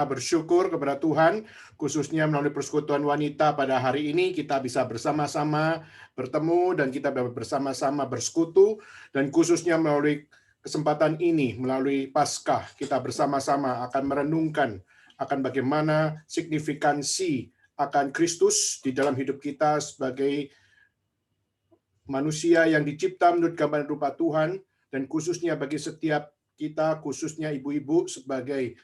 bersyukur kepada Tuhan, khususnya melalui persekutuan wanita pada hari ini kita bisa bersama-sama bertemu dan kita bersama-sama bersekutu, dan khususnya melalui kesempatan ini, melalui Paskah, kita bersama-sama akan merenungkan akan bagaimana signifikansi akan Kristus di dalam hidup kita sebagai manusia yang dicipta menurut gambar rupa Tuhan, dan khususnya bagi setiap kita, khususnya ibu-ibu sebagai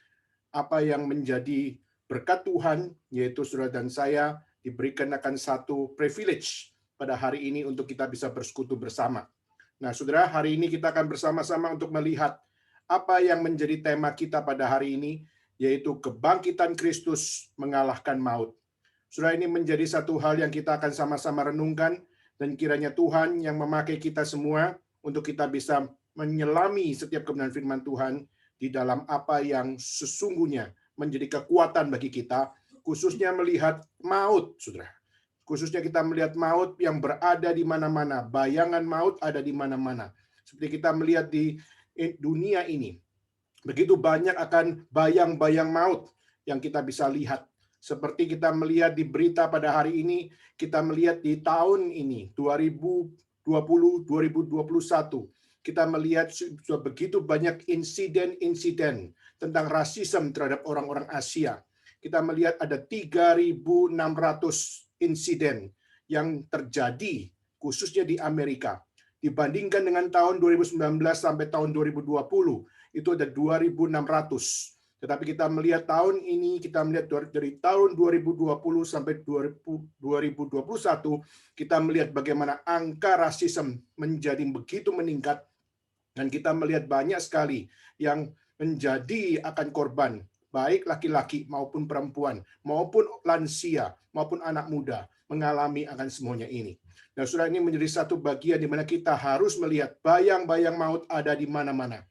apa yang menjadi berkat Tuhan, yaitu saudara dan saya diberikan akan satu privilege pada hari ini untuk kita bisa bersekutu bersama. Nah, saudara, hari ini kita akan bersama-sama untuk melihat apa yang menjadi tema kita pada hari ini, yaitu kebangkitan Kristus mengalahkan maut. Saudara, ini menjadi satu hal yang kita akan sama-sama renungkan, dan kiranya Tuhan yang memakai kita semua untuk kita bisa menyelami setiap kebenaran firman Tuhan di dalam apa yang sesungguhnya menjadi kekuatan bagi kita, khususnya melihat maut, saudara. Khususnya kita melihat maut yang berada di mana-mana, bayangan maut ada di mana-mana. Seperti kita melihat di dunia ini, begitu banyak akan bayang-bayang maut yang kita bisa lihat. Seperti kita melihat di berita pada hari ini, kita melihat di tahun ini, 2020-2021, kita melihat sudah begitu banyak insiden-insiden tentang rasisme terhadap orang-orang Asia. Kita melihat ada 3.600 insiden yang terjadi khususnya di Amerika. Dibandingkan dengan tahun 2019 sampai tahun 2020, itu ada 2.600. Tetapi kita melihat tahun ini, kita melihat dari tahun 2020 sampai 2021, kita melihat bagaimana angka rasisme menjadi begitu meningkat, dan kita melihat banyak sekali yang menjadi akan korban, baik laki-laki maupun perempuan, maupun lansia, maupun anak muda, mengalami akan semuanya ini. Nah, saudara, ini menjadi satu bagian di mana kita harus melihat bayang-bayang maut ada di mana-mana.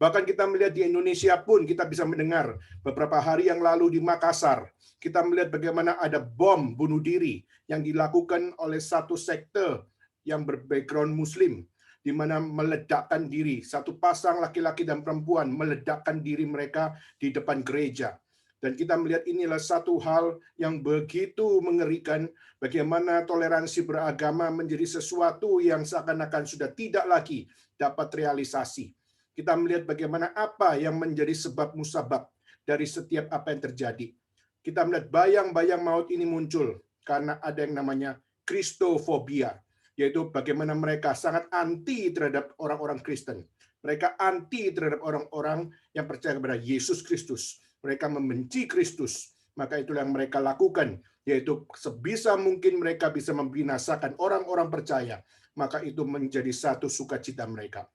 Bahkan kita melihat di Indonesia pun kita bisa mendengar beberapa hari yang lalu di Makassar, kita melihat bagaimana ada bom bunuh diri yang dilakukan oleh satu sekte yang berbackground Muslim, di mana meledakkan diri, satu pasang laki-laki dan perempuan meledakkan diri mereka di depan gereja. Dan kita melihat inilah satu hal yang begitu mengerikan, bagaimana toleransi beragama menjadi sesuatu yang seakan-akan sudah tidak lagi dapat realisasi. Kita melihat bagaimana apa yang menjadi sebab musabab dari setiap apa yang terjadi. Kita melihat bayang-bayang maut ini muncul karena ada yang namanya kristofobia, yaitu bagaimana mereka sangat anti terhadap orang-orang Kristen. Mereka anti terhadap orang-orang yang percaya kepada Yesus Kristus. Mereka membenci Kristus. Maka itulah yang mereka lakukan, yaitu sebisa mungkin mereka bisa membinasakan orang-orang percaya. Maka itu menjadi satu sukacita mereka.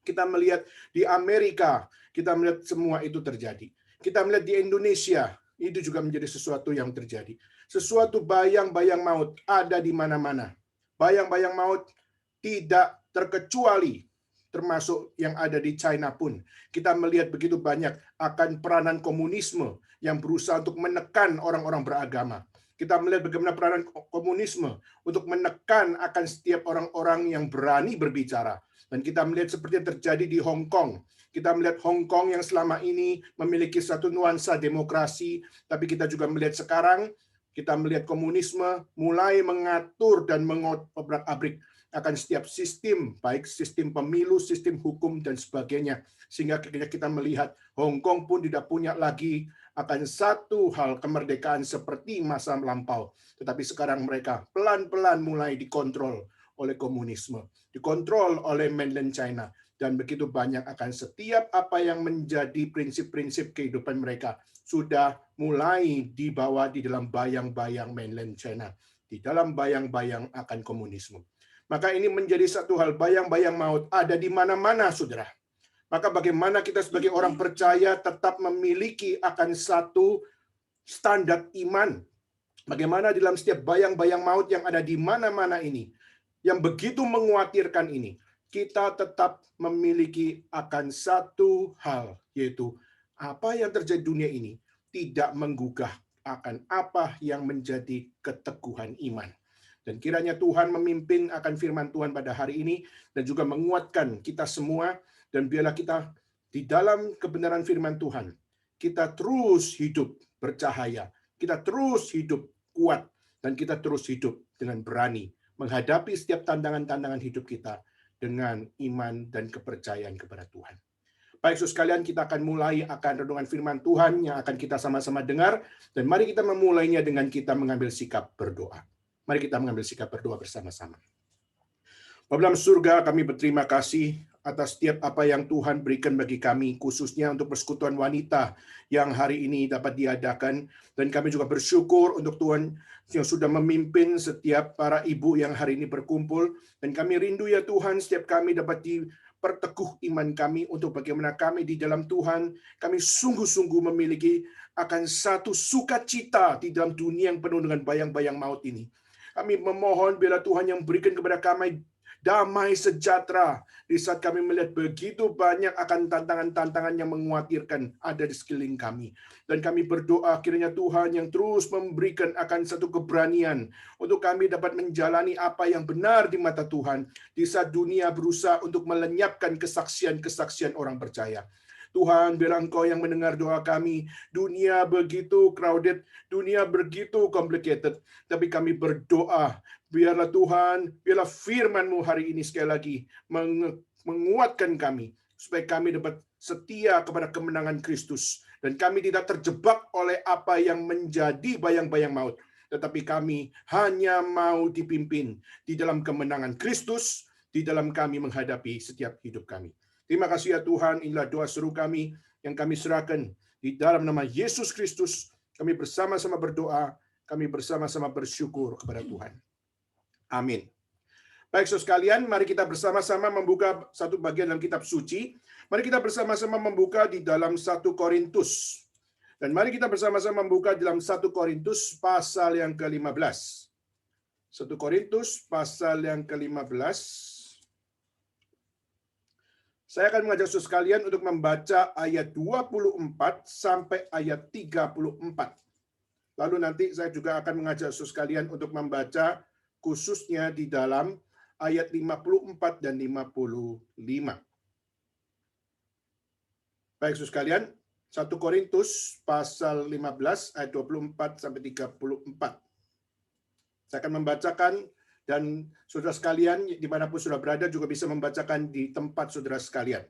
Kita melihat di Amerika, kita melihat semua itu terjadi. Kita melihat di Indonesia, itu juga menjadi sesuatu yang terjadi. Sesuatu bayang-bayang maut ada di mana-mana. Bayang-bayang maut tidak terkecuali, termasuk yang ada di China pun. Kita melihat begitu banyak akan peranan komunisme yang berusaha untuk menekan orang-orang beragama. Kita melihat bagaimana peranan komunisme untuk menekan akan setiap orang-orang yang berani berbicara. Dan kita melihat seperti yang terjadi di Hong Kong. Kita melihat Hong Kong yang selama ini memiliki satu nuansa demokrasi, tapi kita juga melihat sekarang, kita melihat komunisme mulai mengatur dan mengobrak-abrik akan setiap sistem, baik sistem pemilu, sistem hukum, dan sebagainya. Sehingga kita melihat Hong Kong pun tidak punya lagi akan satu hal kemerdekaan seperti masa lampau. Tetapi sekarang mereka pelan-pelan mulai dikontrol oleh komunisme, dikontrol oleh mainland China, dan begitu banyak akan setiap apa yang menjadi prinsip-prinsip kehidupan mereka sudah mulai dibawa di dalam bayang-bayang mainland China, di dalam bayang-bayang akan komunisme. Maka ini menjadi satu hal, bayang-bayang maut ada di mana-mana, saudara. Maka bagaimana kita sebagai orang percaya tetap memiliki akan satu standar iman. Bagaimana dalam setiap bayang-bayang maut yang ada di mana-mana ini, yang begitu mengkhawatirkan ini, kita tetap memiliki akan satu hal, yaitu apa yang terjadi di dunia ini tidak menggugah akan apa yang menjadi keteguhan iman. Dan kiranya Tuhan memimpin akan firman Tuhan pada hari ini, dan juga menguatkan kita semua, dan biarlah kita di dalam kebenaran firman Tuhan, kita terus hidup bercahaya, kita terus hidup kuat, dan kita terus hidup dengan berani menghadapi setiap tantangan-tantangan hidup kita dengan iman dan kepercayaan kepada Tuhan. Baik, saudara sekalian, kita akan mulai akan renungan firman Tuhan yang akan kita sama-sama dengar, dan mari kita memulainya dengan kita mengambil sikap berdoa. Mari kita mengambil sikap berdoa bersama-sama. Bapa dalam surga, kami berterima kasih atas setiap apa yang Tuhan berikan bagi kami, khususnya untuk persekutuan wanita yang hari ini dapat diadakan. Dan kami juga bersyukur untuk Tuhan yang sudah memimpin setiap para ibu yang hari ini berkumpul. Dan kami rindu ya Tuhan, setiap kami dapat diperteguh iman kami untuk bagaimana kami di dalam Tuhan, kami sungguh-sungguh memiliki akan satu sukacita di dalam dunia yang penuh dengan bayang-bayang maut ini. Kami memohon bila Tuhan yang berikan kepada kami damai sejahtera di saat kami melihat begitu banyak akan tantangan-tantangan yang mengkhawatirkan ada di sekeliling kami. Dan kami berdoa kiranya Tuhan yang terus memberikan akan satu keberanian untuk kami dapat menjalani apa yang benar di mata Tuhan di saat dunia berusaha untuk melenyapkan kesaksian-kesaksian orang percaya. Tuhan, biar Engkau yang mendengar doa kami. Dunia begitu crowded, dunia begitu complicated, tapi kami berdoa, biarlah Tuhan, biarlah firman-Mu hari ini sekali lagi menguatkan kami, supaya kami dapat setia kepada kemenangan Kristus, dan kami tidak terjebak oleh apa yang menjadi bayang-bayang maut, tetapi kami hanya mau dipimpin di dalam kemenangan Kristus, di dalam kami menghadapi setiap hidup kami. Terima kasih ya Tuhan, inilah doa seru kami yang kami serahkan di dalam nama Yesus Kristus. Kami bersama-sama berdoa, kami bersama-sama bersyukur kepada Tuhan. Amin. Baik, saudara sekalian, mari kita bersama-sama membuka satu bagian dalam kitab suci. Mari kita bersama-sama membuka di dalam 1 Korintus. Dan mari kita bersama-sama membuka dalam 1 Korintus pasal yang ke-15. 1 Korintus pasal yang ke-15. Saya akan mengajak saudara sekalian untuk membaca ayat 24 sampai ayat 34. Lalu nanti saya juga akan mengajak saudara sekalian untuk membaca khususnya di dalam ayat 54 dan 55. Baik saudara sekalian, 1 Korintus pasal 15 ayat 24 sampai 34. Saya akan membacakan, dan saudara sekalian dimanapun saudara berada juga bisa membacakan di tempat saudara sekalian.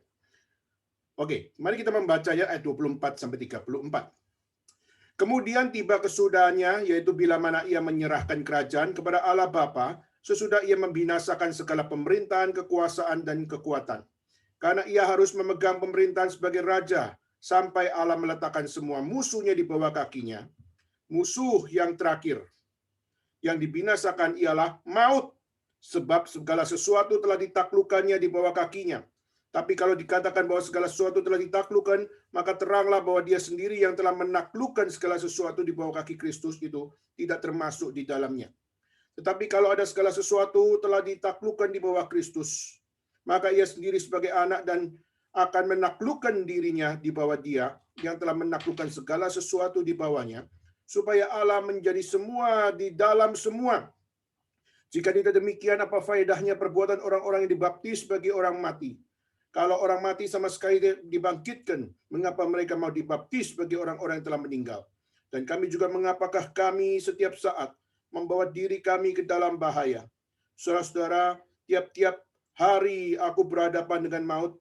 Oke, mari kita membaca ya ayat 24 sampai 34. Kemudian tiba kesudahannya, yaitu bila mana ia menyerahkan kerajaan kepada Allah Bapa, sesudah ia membinasakan segala pemerintahan, kekuasaan, dan kekuatan. Karena ia harus memegang pemerintahan sebagai raja, sampai Allah meletakkan semua musuhnya di bawah kakinya. Musuh yang terakhir yang dibinasakan ialah maut, sebab segala sesuatu telah ditaklukkannya di bawah kakinya. Tapi kalau dikatakan bahwa segala sesuatu telah ditaklukkan, maka teranglah bahwa dia sendiri yang telah menaklukkan segala sesuatu di bawah kaki Kristus itu tidak termasuk di dalamnya. Tetapi kalau ada segala sesuatu telah ditaklukkan di bawah Kristus, maka ia sendiri sebagai anak dan akan menaklukkan dirinya di bawah dia yang telah menaklukkan segala sesuatu di bawahnya, supaya Allah menjadi semua di dalam semua. Jika tidak demikian, apa faedahnya perbuatan orang-orang yang dibaptis bagi orang mati? Kalau orang mati sama sekali dibangkitkan, mengapa mereka mau dibaptis bagi orang-orang yang telah meninggal? Dan kami juga mengapakah kami setiap saat membawa diri kami ke dalam bahaya? Saudara-saudara, tiap-tiap hari aku berhadapan dengan maut.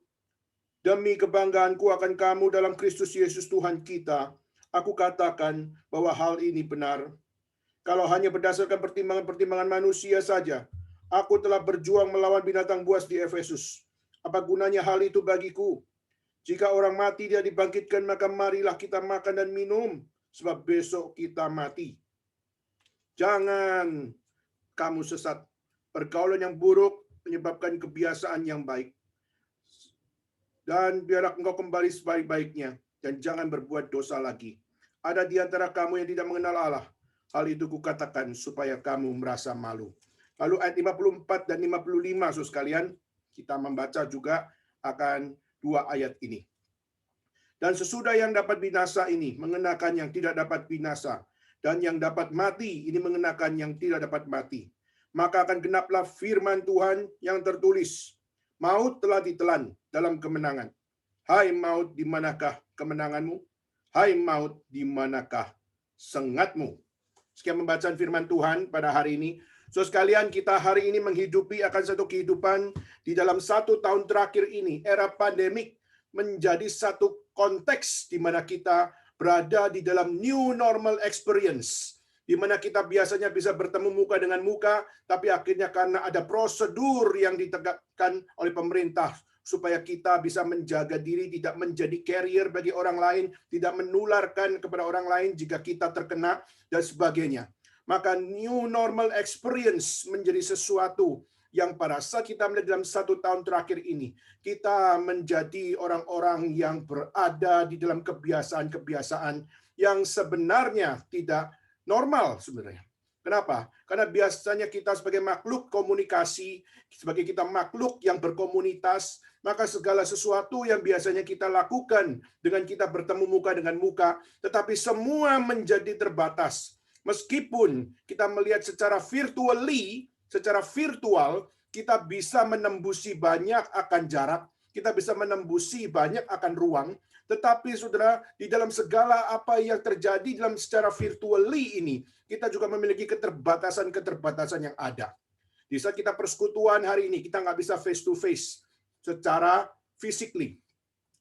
Demi kebanggaanku akan kamu dalam Kristus Yesus Tuhan kita, aku katakan bahwa hal ini benar. Kalau hanya berdasarkan pertimbangan-pertimbangan manusia saja, aku telah berjuang melawan binatang buas di Efesus. Apa gunanya hal itu bagiku? Jika orang mati dia dibangkitkan, maka marilah kita makan dan minum, sebab besok kita mati. Jangan kamu sesat. Pergaulan yang buruk menyebabkan kebiasaan yang baik. Dan biarlah engkau kembali sebaik-baiknya, dan jangan berbuat dosa lagi. Ada di antara kamu yang tidak mengenal Allah. Hal itu kukatakan supaya kamu merasa malu. Lalu ayat 54 dan 55, saudara sekalian, kita membaca juga akan dua ayat ini. Dan sesudah yang dapat binasa ini mengenakan yang tidak dapat binasa, dan yang dapat mati ini mengenakan yang tidak dapat mati. Maka akan genaplah firman Tuhan yang tertulis, maut telah ditelan dalam kemenangan. Hai maut, di manakah kemenanganmu? Hai maut, di manakah sengatmu? Sekian pembacaan firman Tuhan pada hari ini. So sekalian, kita hari ini menghidupi akan satu kehidupan di dalam 1 tahun terakhir ini, era pandemik menjadi satu konteks di mana kita berada di dalam new normal experience, di mana kita biasanya bisa bertemu muka dengan muka, tapi akhirnya karena ada prosedur yang ditegakkan oleh pemerintah supaya kita bisa menjaga diri, tidak menjadi carrier bagi orang lain, tidak menularkan kepada orang lain jika kita terkena, dan sebagainya. Maka new normal experience menjadi sesuatu yang pada saat kita melihat dalam 1 tahun terakhir ini, kita menjadi orang-orang yang berada di dalam kebiasaan-kebiasaan yang sebenarnya tidak normal sebenarnya. Kenapa? Karena biasanya kita sebagai makhluk komunikasi, sebagai kita makhluk yang berkomunitas, maka segala sesuatu yang biasanya kita lakukan dengan kita bertemu muka dengan muka, tetapi semua menjadi terbatas. Meskipun kita melihat secara virtual, kita bisa menembusi banyak akan jarak, kita bisa menembusi banyak akan ruang, tetapi saudara, di dalam segala apa yang terjadi dalam secara virtually ini, kita juga memiliki keterbatasan-keterbatasan yang ada. Di saat kita persekutuan hari ini, kita nggak bisa face to face secara physically.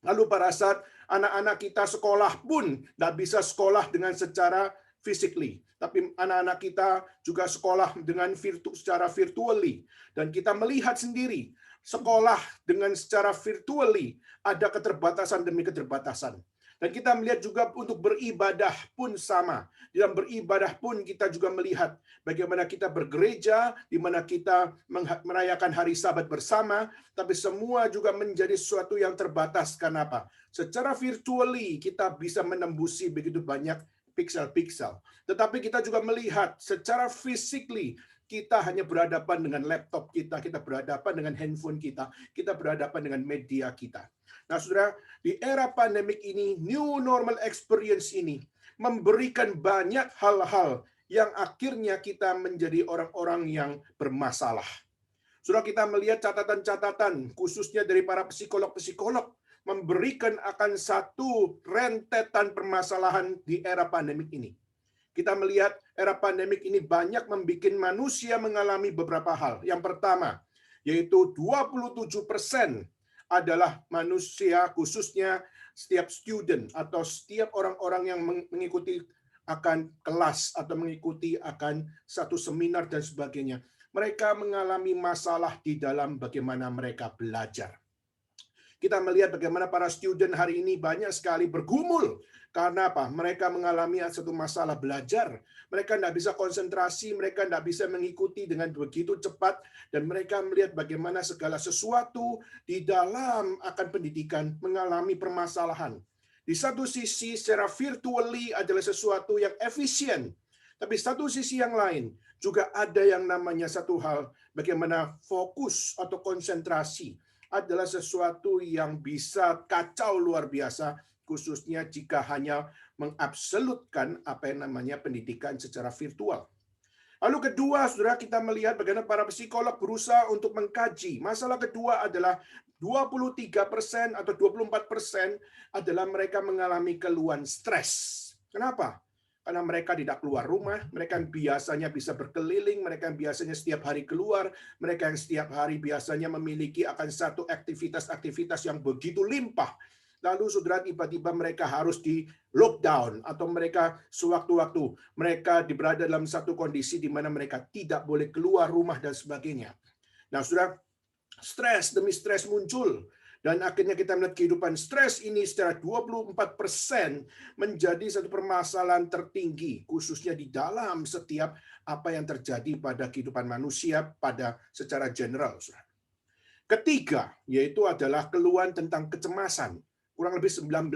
Lalu pada saat anak-anak kita sekolah pun nggak bisa sekolah dengan secara physically. Tapi anak-anak kita juga sekolah dengan secara virtually. Dan kita melihat sendiri, sekolah dengan secara virtually ada keterbatasan demi keterbatasan. Dan kita melihat juga untuk beribadah pun sama. Di dalam beribadah pun kita juga melihat bagaimana kita bergereja, di mana kita merayakan hari Sabat bersama, tapi semua juga menjadi sesuatu yang terbatas. Karena apa? Secara virtually kita bisa menembusi begitu banyak piksel-piksel. Tetapi kita juga melihat secara physically kita hanya berhadapan dengan laptop kita berhadapan dengan handphone kita berhadapan dengan media kita. Nah, saudara, di era pandemik ini, new normal experience ini memberikan banyak hal-hal yang akhirnya kita menjadi orang-orang yang bermasalah. Saudara, kita melihat catatan-catatan, khususnya dari para psikolog-psikolog, memberikan akan satu rentetan permasalahan di era pandemik ini. Kita melihat era pandemik ini banyak membuat manusia mengalami beberapa hal. Yang pertama, yaitu 27% adalah manusia, khususnya setiap student atau setiap orang-orang yang mengikuti akan kelas atau mengikuti akan satu seminar dan sebagainya. Mereka mengalami masalah di dalam bagaimana mereka belajar. Kita melihat bagaimana para student hari ini banyak sekali bergumul. Karena apa? Mereka mengalami satu masalah belajar. Mereka tidak bisa konsentrasi, mereka tidak bisa mengikuti dengan begitu cepat, dan mereka melihat bagaimana segala sesuatu di dalam akan pendidikan mengalami permasalahan. Di satu sisi, secara virtually adalah sesuatu yang efisien. Tapi satu sisi yang lain, juga ada yang namanya satu hal, bagaimana fokus atau konsentrasi adalah sesuatu yang bisa kacau luar biasa, khususnya jika hanya mengabsolutkan apa yang namanya pendidikan secara virtual. Lalu kedua, saudara, kita melihat bagaimana para psikolog berusaha untuk mengkaji. Masalah kedua adalah 23% atau 24% adalah mereka mengalami keluhan stres. Kenapa? Karena mereka tidak keluar rumah, mereka yang biasanya bisa berkeliling, mereka yang biasanya setiap hari keluar, mereka yang setiap hari biasanya memiliki akan satu aktivitas-aktivitas yang begitu limpah. Lalu saudara, tiba-tiba mereka harus di lockdown, atau mereka sewaktu-waktu mereka berada dalam satu kondisi di mana mereka tidak boleh keluar rumah dan sebagainya. Nah, saudara, stres demi stres muncul. Dan akhirnya kita melihat kehidupan stres ini secara 24% menjadi satu permasalahan tertinggi, khususnya di dalam setiap apa yang terjadi pada kehidupan manusia pada secara general. Ketiga, yaitu adalah keluhan tentang kecemasan. Kurang lebih 19%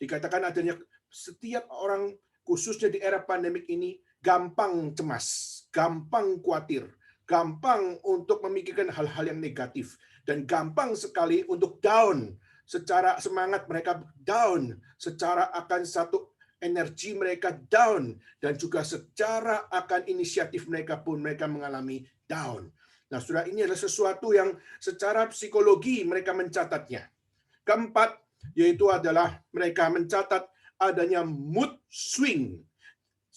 dikatakan adanya setiap orang, khususnya di era pandemik ini, gampang cemas, gampang khawatir, gampang untuk memikirkan hal-hal yang negatif, dan gampang sekali untuk down. Secara semangat mereka down, secara akan satu energi mereka down, dan juga secara akan inisiatif mereka pun mereka mengalami down. Nah, saudara, ini adalah sesuatu yang secara psikologi mereka mencatatnya. Keempat, yaitu adalah mereka mencatat adanya mood swing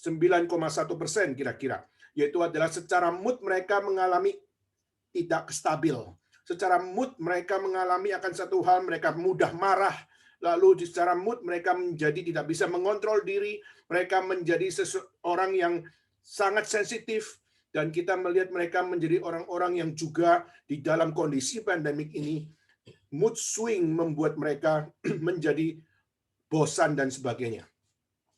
9,1% kira-kira, yaitu adalah secara mood mereka mengalami tidak stabil. Secara mood mereka mengalami akan satu hal, mereka mudah marah, lalu secara mood mereka menjadi tidak bisa mengontrol diri, mereka menjadi seseorang yang sangat sensitif, dan kita melihat mereka menjadi orang-orang yang juga di dalam kondisi pandemik ini, mood swing membuat mereka menjadi bosan dan sebagainya.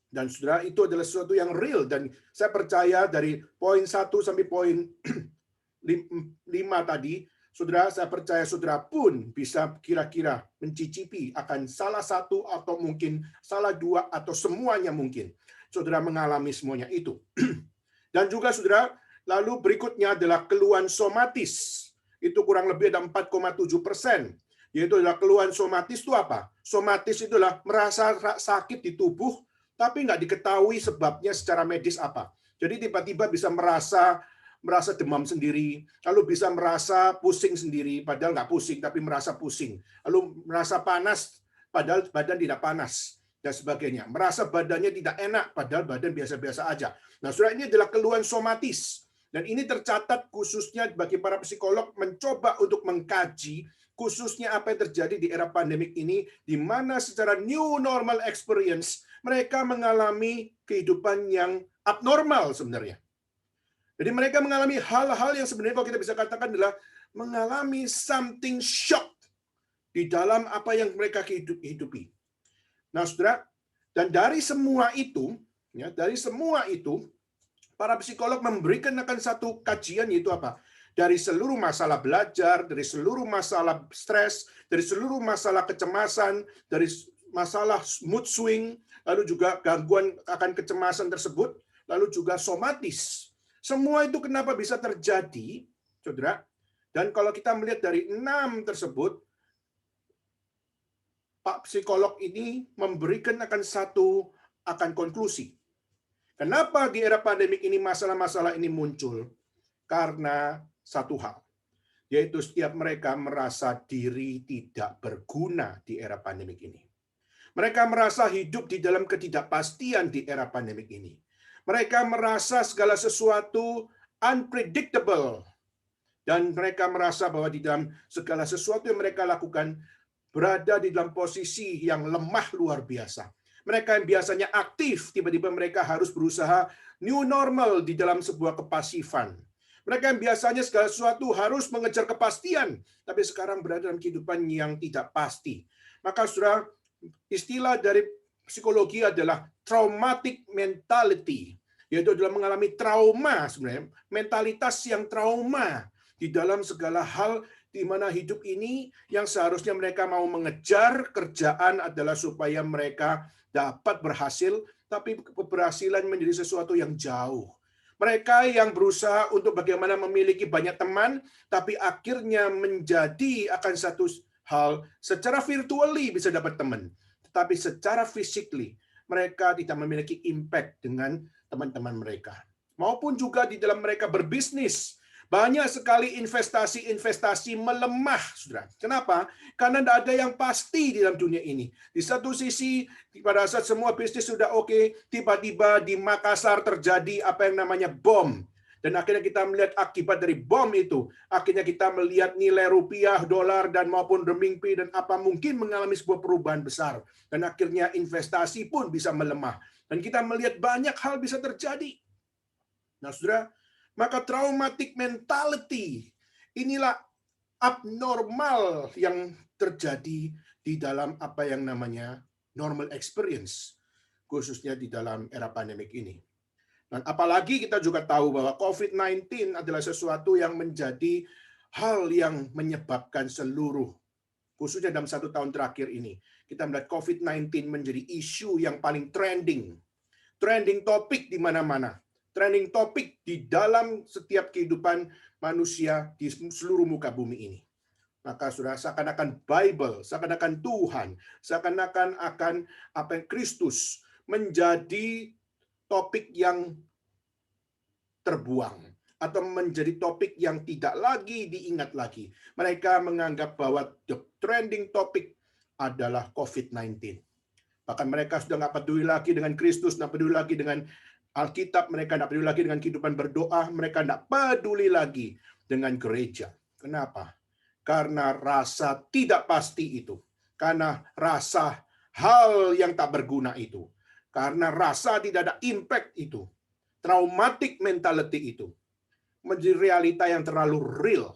Dan saudara, itu adalah sesuatu yang real, dan saya percaya dari poin 1 sampai poin 5 tadi, saudara, saya percaya saudara pun bisa kira-kira mencicipi akan salah satu atau mungkin salah dua atau semuanya mungkin. Saudara mengalami semuanya itu. Dan juga saudara, lalu berikutnya adalah keluhan somatis. Itu kurang lebih ada 4,7%. Yaitu adalah keluhan somatis itu apa? Somatis itulah merasa sakit di tubuh, tapi nggak diketahui sebabnya secara medis apa. Jadi tiba-tiba bisa merasa demam sendiri, lalu bisa merasa pusing sendiri, padahal nggak pusing, tapi merasa pusing. Lalu merasa panas, padahal badan tidak panas, dan sebagainya. Merasa badannya tidak enak, padahal badan biasa-biasa aja. Nah, saudara, ini adalah keluhan somatis. Dan ini tercatat khususnya bagi para psikolog mencoba untuk mengkaji khususnya apa yang terjadi di era pandemik ini, di mana secara new normal experience, mereka mengalami kehidupan yang abnormal sebenarnya. Jadi mereka mengalami hal-hal yang sebenarnya kalau kita bisa katakan adalah mengalami something shock di dalam apa yang mereka hidupi. Nah, saudara, dan dari semua itu, para psikolog memberikan akan satu kajian, yaitu apa? Dari seluruh masalah belajar, dari seluruh masalah stres, dari seluruh masalah kecemasan, dari masalah mood swing, lalu juga gangguan akan kecemasan tersebut, lalu juga somatis. Semua itu kenapa bisa terjadi, saudara? Dan kalau kita melihat dari 6 tersebut, Pak psikolog ini memberikan akan konklusi. Kenapa di era pandemik ini masalah-masalah ini muncul? Karena satu hal, yaitu setiap mereka merasa diri tidak berguna di era pandemik ini. Mereka merasa hidup di dalam ketidakpastian di era pandemik ini. Mereka merasa segala sesuatu unpredictable. Dan mereka merasa bahwa di dalam segala sesuatu yang mereka lakukan berada di dalam posisi yang lemah luar biasa. Mereka yang biasanya aktif, tiba-tiba mereka harus berusaha new normal di dalam sebuah kepasifan. Mereka yang biasanya segala sesuatu harus mengejar kepastian, tapi sekarang berada dalam kehidupan yang tidak pasti. Maka saudara, istilah dari psikologi adalah traumatic mentality, yaitu adalah mengalami trauma sebenarnya, mentalitas yang trauma di dalam segala hal di mana hidup ini yang seharusnya mereka mau mengejar kerjaan adalah supaya mereka dapat berhasil, tapi keberhasilan menjadi sesuatu yang jauh. Mereka yang berusaha untuk bagaimana memiliki banyak teman, tapi akhirnya menjadi akan satu hal secara virtually bisa dapat teman, tetapi secara physically mereka tidak memiliki impact dengan teman-teman mereka. Maupun juga di dalam mereka berbisnis, banyak sekali investasi melemah, saudara. Kenapa? Karena tidak ada yang pasti di dalam dunia ini. Di satu sisi, pada saat semua bisnis sudah oke, tiba-tiba di Makassar terjadi apa yang namanya bom. Dan akhirnya kita melihat akibat dari bom itu. Akhirnya kita melihat nilai rupiah, dolar, dan maupun renminbi, dan apa mungkin mengalami sebuah perubahan besar. Dan akhirnya investasi pun bisa melemah. Dan kita melihat banyak hal bisa terjadi. Nah, saudara, maka traumatic mentality inilah abnormal yang terjadi di dalam apa yang namanya normal experience, khususnya di dalam era pandemik ini. Dan apalagi kita juga tahu bahwa COVID-19 adalah sesuatu yang menjadi hal yang menyebabkan seluruh, khususnya dalam 1 tahun terakhir ini, kita melihat COVID-19 menjadi isu yang paling trending topik di mana-mana. Trending topik di dalam setiap kehidupan manusia di seluruh muka bumi ini. Maka saudara, seakan-akan Bible, seakan-akan Tuhan, seakan-akan akan apa yang Kristus menjadi topik yang terbuang atau menjadi topik yang tidak lagi diingat lagi. Mereka menganggap bahwa the trending topik adalah COVID-19. Bahkan mereka sudah nggak peduli lagi dengan Kristus, nggak peduli lagi dengan Alkitab, mereka nggak peduli lagi dengan kehidupan berdoa, mereka nggak peduli lagi dengan gereja. Kenapa? Karena rasa tidak pasti itu. Karena rasa hal yang tak berguna itu. Karena rasa tidak ada impact itu. Traumatic mentality itu. Menjadi realita yang terlalu real.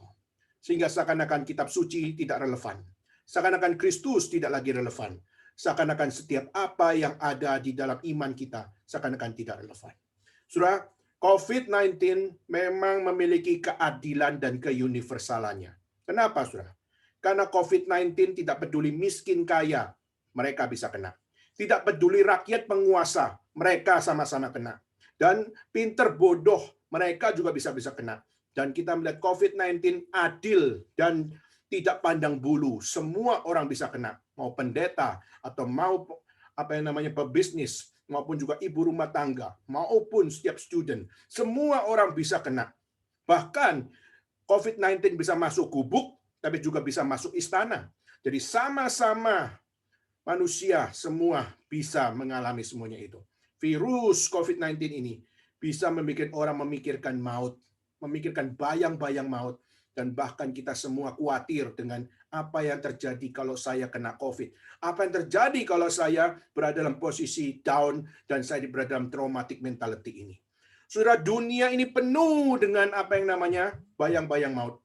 Sehingga seakan-akan kitab suci tidak relevan. Seakan-akan Kristus tidak lagi relevan. Seakan-akan setiap apa yang ada di dalam iman kita seakan-akan tidak relevan. Saudara, COVID-19 memang memiliki keadilan dan keuniversalannya. Kenapa, saudara? Karena COVID-19 tidak peduli miskin kaya, mereka bisa kena. Tidak peduli rakyat penguasa, mereka sama-sama kena. Dan pinter bodoh, mereka juga bisa kena. Dan kita melihat COVID-19 adil dan tidak pandang bulu. Semua orang bisa kena. Mau pendeta, atau mau pebisnis, maupun juga ibu rumah tangga, maupun setiap student. Semua orang bisa kena. Bahkan COVID-19 bisa masuk gubuk, tapi juga bisa masuk istana. Jadi sama-sama manusia semua bisa mengalami semuanya itu. Virus COVID-19 ini bisa membuat orang memikirkan maut, memikirkan bayang-bayang maut, dan bahkan kita semua khawatir dengan apa yang terjadi kalau saya kena COVID. Apa yang terjadi kalau saya berada dalam posisi down dan saya berada dalam traumatic mentality ini. Saudara, dunia ini penuh dengan apa yang namanya bayang-bayang maut.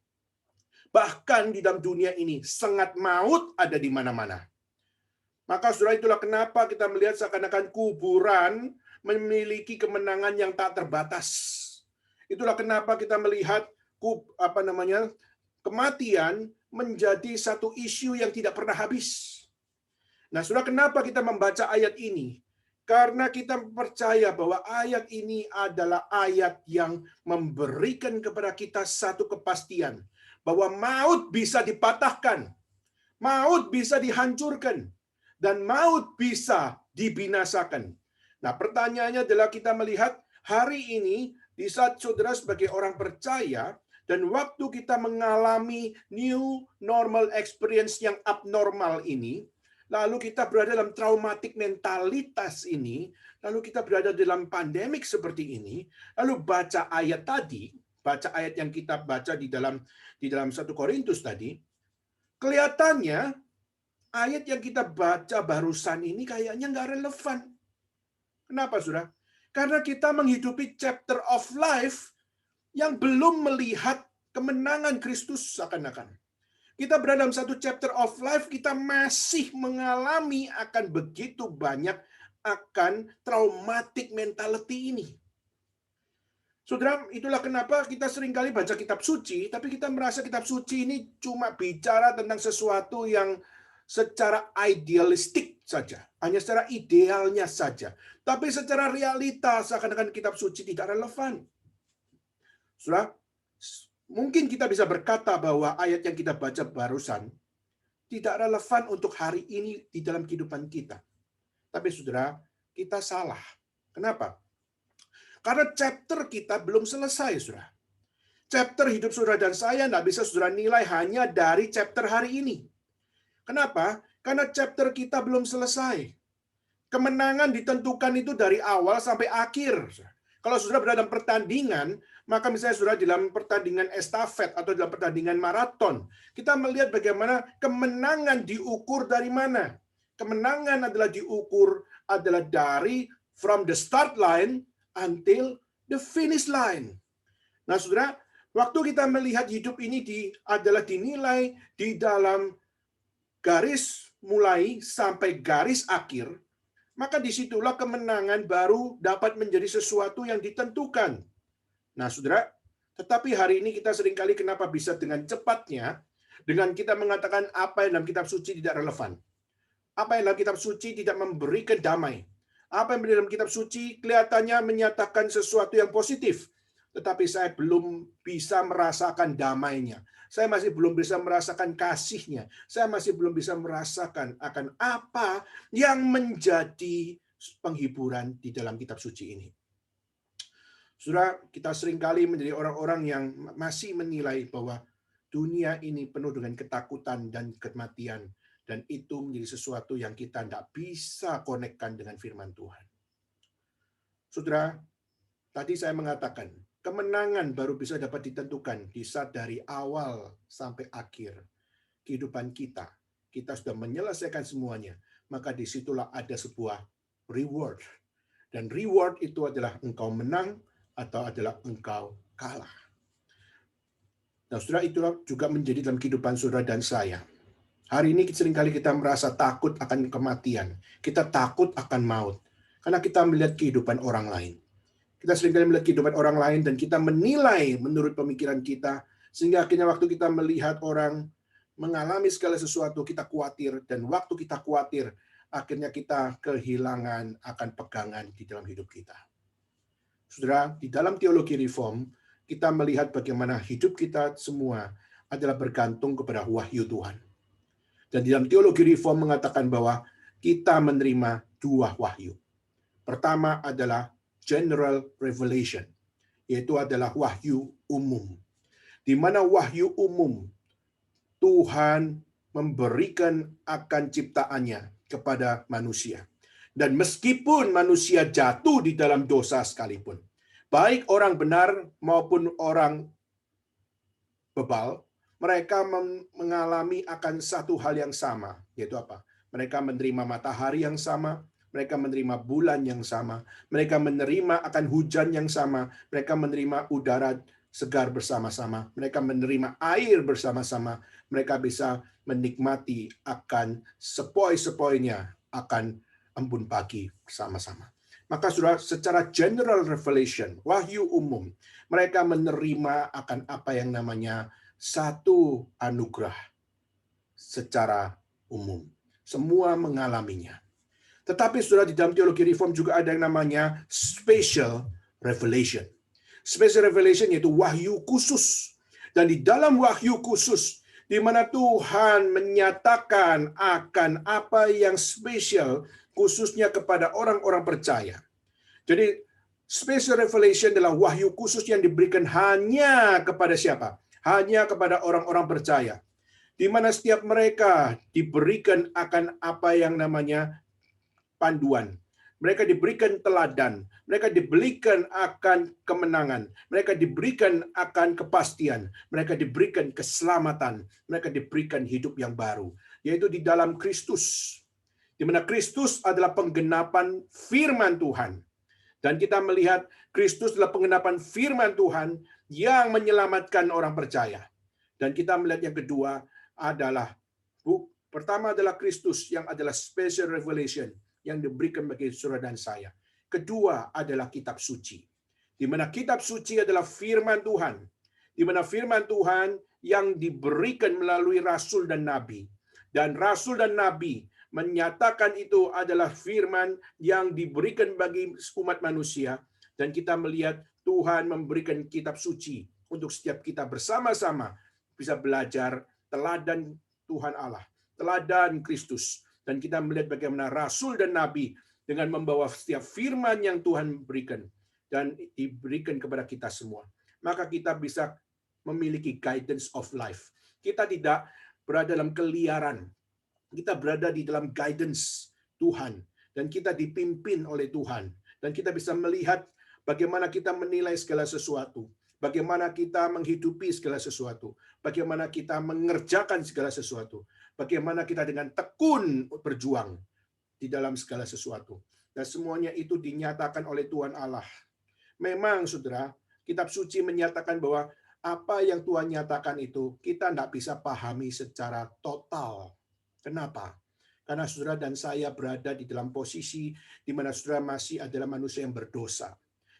Bahkan di dalam dunia ini, sengat maut ada di mana-mana. Maka saudara, itulah kenapa kita melihat seakan-akan kuburan memiliki kemenangan yang tak terbatas. Itulah kenapa kita melihat kematian menjadi satu isu yang tidak pernah habis. Nah, saudara, kenapa kita membaca ayat ini? Karena kita percaya bahwa ayat ini adalah ayat yang memberikan kepada kita satu kepastian bahwa maut bisa dipatahkan, maut bisa dihancurkan, dan maut bisa dibinasakan. Nah, pertanyaannya adalah kita melihat hari ini di saat saudara sebagai orang percaya dan waktu kita mengalami new normal experience yang abnormal ini, lalu kita berada dalam traumatic mentalitas ini, lalu kita berada dalam pandemik seperti ini, lalu baca ayat tadi, baca ayat yang kita baca di dalam 1 Korintus tadi, kelihatannya ayat yang kita baca barusan ini kayaknya nggak relevan. Kenapa, saudara? Karena kita menghidupi chapter of life yang belum melihat kemenangan Kristus seakan-akan. Kita berada dalam satu chapter of life, kita masih mengalami akan begitu banyak akan traumatic mentality ini. Saudara, itulah kenapa kita seringkali baca kitab suci, tapi kita merasa kitab suci ini cuma bicara tentang sesuatu yang secara idealistik saja, hanya secara idealnya saja. Tapi secara realita seakan-akan kitab suci tidak relevan. Saudara, mungkin kita bisa berkata bahwa ayat yang kita baca barusan tidak relevan untuk hari ini di dalam kehidupan kita. Tapi saudara, kita salah. Kenapa? Karena chapter kita belum selesai, saudara. Chapter hidup saudara dan saya tidak bisa saudara nilai hanya dari chapter hari ini. Kenapa? Karena chapter kita belum selesai. Kemenangan ditentukan itu dari awal sampai akhir. Kalau saudara berada dalam pertandingan, maka misalnya saudara dalam pertandingan estafet atau dalam pertandingan maraton, kita melihat bagaimana kemenangan diukur dari mana. Kemenangan diukur dari from the start line until the finish line. Nah, saudara, waktu kita melihat hidup ini adalah dinilai di dalam garis mulai sampai garis akhir, maka disitulah kemenangan baru dapat menjadi sesuatu yang ditentukan. Nah, saudara, tetapi hari ini kita seringkali kenapa bisa dengan cepatnya, dengan kita mengatakan apa yang dalam kitab suci tidak relevan. Apa yang dalam kitab suci tidak memberikan damai. Apa yang dalam kitab suci kelihatannya menyatakan sesuatu yang positif. Tetapi saya belum bisa merasakan damainya. Saya masih belum bisa merasakan kasihnya. Saya masih belum bisa merasakan akan apa yang menjadi penghiburan di dalam kitab suci ini. Saudara, kita seringkali menjadi orang-orang yang masih menilai bahwa dunia ini penuh dengan ketakutan dan kematian. Dan itu menjadi sesuatu yang kita tidak bisa konekkan dengan firman Tuhan. Saudara, tadi saya mengatakan, kemenangan baru bisa dapat ditentukan di saat dari awal sampai akhir kehidupan kita. Kita sudah menyelesaikan semuanya. Maka disitulah ada sebuah reward. Dan reward itu adalah engkau menang atau adalah engkau kalah. Nah, saudara, itulah juga menjadi dalam kehidupan saudara dan saya. Hari ini seringkali kita merasa takut akan kematian. Kita takut akan maut. Karena kita melihat kehidupan orang lain. Kita seringkali melihat kehidupan orang lain dan kita menilai menurut pemikiran kita. Sehingga akhirnya waktu kita melihat orang mengalami segala sesuatu, kita khawatir. Dan waktu kita khawatir, akhirnya kita kehilangan akan pegangan di dalam hidup kita. Saudara, di dalam teologi reform, kita melihat bagaimana hidup kita semua adalah bergantung kepada wahyu Tuhan. Dan di dalam teologi reform mengatakan bahwa kita menerima dua wahyu. Pertama adalah general revelation, yaitu adalah wahyu umum. Di mana wahyu umum Tuhan memberikan akan ciptaannya kepada manusia. Dan meskipun manusia jatuh di dalam dosa sekalipun, baik orang benar maupun orang bebal, mereka mengalami akan satu hal yang sama, yaitu apa? Mereka menerima matahari yang sama, mereka menerima bulan yang sama, mereka menerima akan hujan yang sama, mereka menerima udara segar bersama-sama, mereka menerima air bersama-sama, mereka bisa menikmati akan sepoi-sepoinya akan embun pagi bersama-sama. Maka saudara, secara general revelation, wahyu umum, mereka menerima akan apa yang namanya satu anugerah secara umum. Semua mengalaminya. Tetapi saudara, di dalam teologi reform juga ada yang namanya special revelation. Special revelation yaitu wahyu khusus. Dan di dalam wahyu khusus, di mana Tuhan menyatakan akan apa yang spesial, khususnya kepada orang-orang percaya. Jadi, special revelation adalah wahyu khusus yang diberikan hanya kepada siapa? Hanya kepada orang-orang percaya, di mana setiap mereka diberikan akan apa yang namanya panduan. Mereka diberikan teladan, mereka diberikan akan kemenangan, mereka diberikan akan kepastian, mereka diberikan keselamatan, mereka diberikan hidup yang baru, yaitu di dalam Kristus. Di mana Kristus adalah penggenapan firman Tuhan. Dan kita melihat Kristus adalah penggenapan firman Tuhan yang menyelamatkan orang percaya. Dan kita melihat yang kedua adalah, pertama adalah Kristus yang adalah special revelation yang diberikan bagi saudara dan saya. Kedua adalah kitab suci. Di mana kitab suci adalah firman Tuhan. Di mana firman Tuhan yang diberikan melalui rasul dan nabi. Dan rasul dan nabi menyatakan itu adalah firman yang diberikan bagi umat manusia. Dan kita melihat Tuhan memberikan kitab suci untuk setiap kita bersama-sama bisa belajar teladan Tuhan Allah, teladan Kristus. Dan kita melihat bagaimana rasul dan nabi dengan membawa setiap firman yang Tuhan berikan dan diberikan kepada kita semua. Maka kita bisa memiliki guidance of life. Kita tidak berada dalam keliaran. Kita berada di dalam guidance Tuhan. Dan kita dipimpin oleh Tuhan. Dan kita bisa melihat bagaimana kita menilai segala sesuatu. Bagaimana kita menghidupi segala sesuatu. Bagaimana kita mengerjakan segala sesuatu. Bagaimana kita dengan tekun berjuang di dalam segala sesuatu. Dan semuanya itu dinyatakan oleh Tuhan Allah. Memang, saudara, kitab suci menyatakan bahwa apa yang Tuhan nyatakan itu kita tidak bisa pahami secara total. Kenapa? Karena saudara dan saya berada di dalam posisi di mana saudara masih adalah manusia yang berdosa.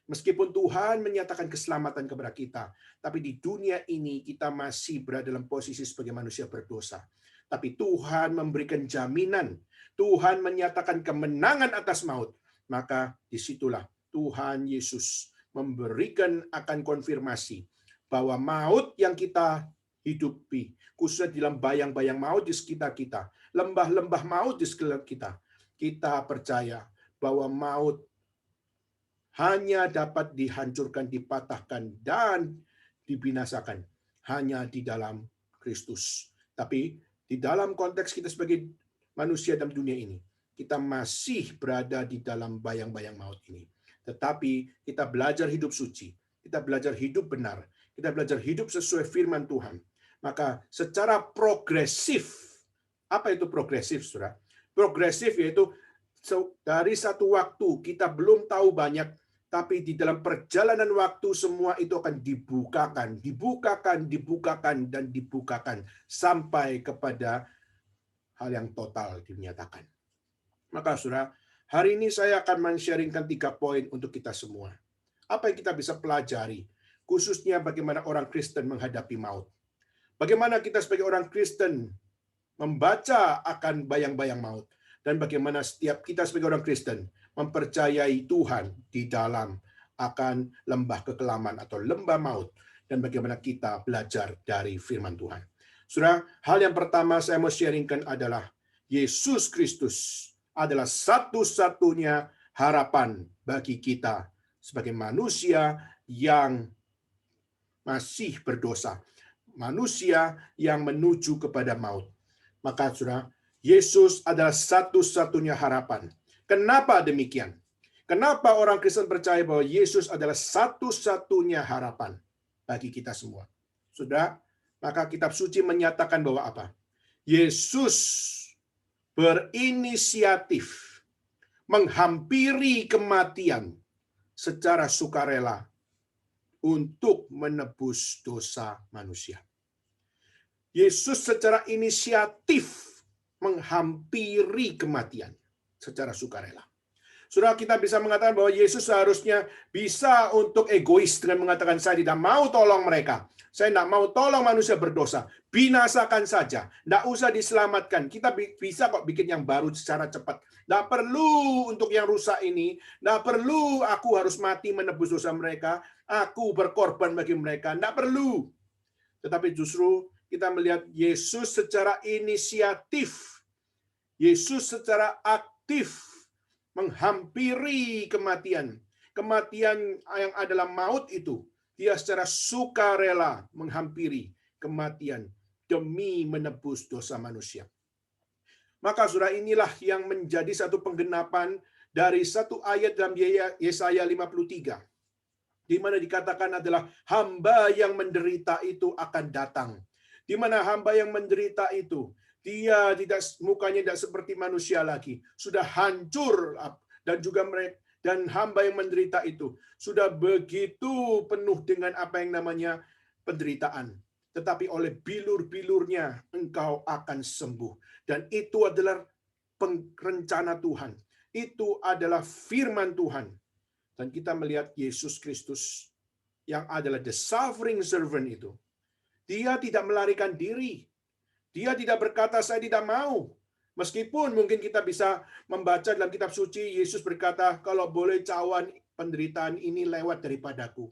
Meskipun Tuhan menyatakan keselamatan kepada kita, tapi di dunia ini kita masih berada dalam posisi sebagai manusia berdosa. Tapi Tuhan memberikan jaminan, Tuhan menyatakan kemenangan atas maut. Maka disitulah Tuhan Yesus memberikan akan konfirmasi bahwa maut yang kita hidupi, khususnya di dalam bayang-bayang maut di sekitar kita, lembah-lembah maut di sekitar kita, kita percaya bahwa maut hanya dapat dihancurkan, dipatahkan, dan dibinasakan hanya di dalam Kristus. Tapi Di dalam konteks kita sebagai manusia dalam dunia ini, kita masih berada di dalam bayang-bayang maut ini. Tetapi kita belajar hidup suci, kita belajar hidup benar, kita belajar hidup sesuai firman Tuhan. Maka secara progresif, apa itu progresif, saudara? Progresif yaitu dari satu waktu kita belum tahu banyak, tapi di dalam perjalanan waktu semua itu akan dibukakan, dan dibukakan sampai kepada hal yang total dinyatakan. Maka saudara, hari ini saya akan men-sharingkan 3 poin untuk kita semua. Apa yang kita bisa pelajari, khususnya bagaimana orang Kristen menghadapi maut. Bagaimana kita sebagai orang Kristen membaca akan bayang-bayang maut. Dan bagaimana setiap kita sebagai orang Kristen mempercayai Tuhan di dalam akan lembah kekelaman atau lembah maut. Dan bagaimana kita belajar dari firman Tuhan. Saudara, hal yang pertama saya mau sharingkan adalah Yesus Kristus adalah satu-satunya harapan bagi kita sebagai manusia yang masih berdosa. Manusia yang menuju kepada maut. Maka saudara, Yesus adalah satu-satunya harapan. Kenapa demikian? Kenapa orang Kristen percaya bahwa Yesus adalah satu-satunya harapan bagi kita semua? Saudara, maka kitab suci menyatakan bahwa apa? Yesus berinisiatif menghampiri kematian secara sukarela untuk menebus dosa manusia. Yesus secara inisiatif menghampiri kematian secara sukarela. Saudara, kita bisa mengatakan bahwa Yesus seharusnya bisa untuk egois dengan mengatakan, saya tidak mau tolong mereka. Saya tidak mau tolong manusia berdosa. Binasakan saja. Tidak usah diselamatkan. Kita bisa kok bikin yang baru secara cepat. Tidak perlu untuk yang rusak ini. Tidak perlu aku harus mati menebus dosa mereka. Aku berkorban bagi mereka. Tidak perlu. Tetapi justru kita melihat Yesus secara inisiatif. Yesus secara aktif menghampiri kematian. Kematian yang adalah maut itu. Dia secara sukarela menghampiri kematian demi menebus dosa manusia. Maka saudara, inilah yang menjadi satu penggenapan dari satu ayat dalam Yesaya 53. Di mana dikatakan adalah hamba yang menderita itu akan datang. Di mana hamba yang menderita itu, dia tidak, mukanya tidak seperti manusia lagi, sudah hancur, dan juga mereka, dan hamba yang menderita itu sudah begitu penuh dengan apa yang namanya penderitaan. Tetapi oleh bilur-bilurnya engkau akan sembuh. Dan itu adalah rencana Tuhan. Itu adalah firman Tuhan. Dan kita melihat Yesus Kristus yang adalah the suffering servant itu. Dia tidak melarikan diri. Dia tidak berkata, saya tidak mau. Meskipun mungkin kita bisa membaca dalam kitab suci, Yesus berkata, kalau boleh cawan penderitaan ini lewat daripadaku.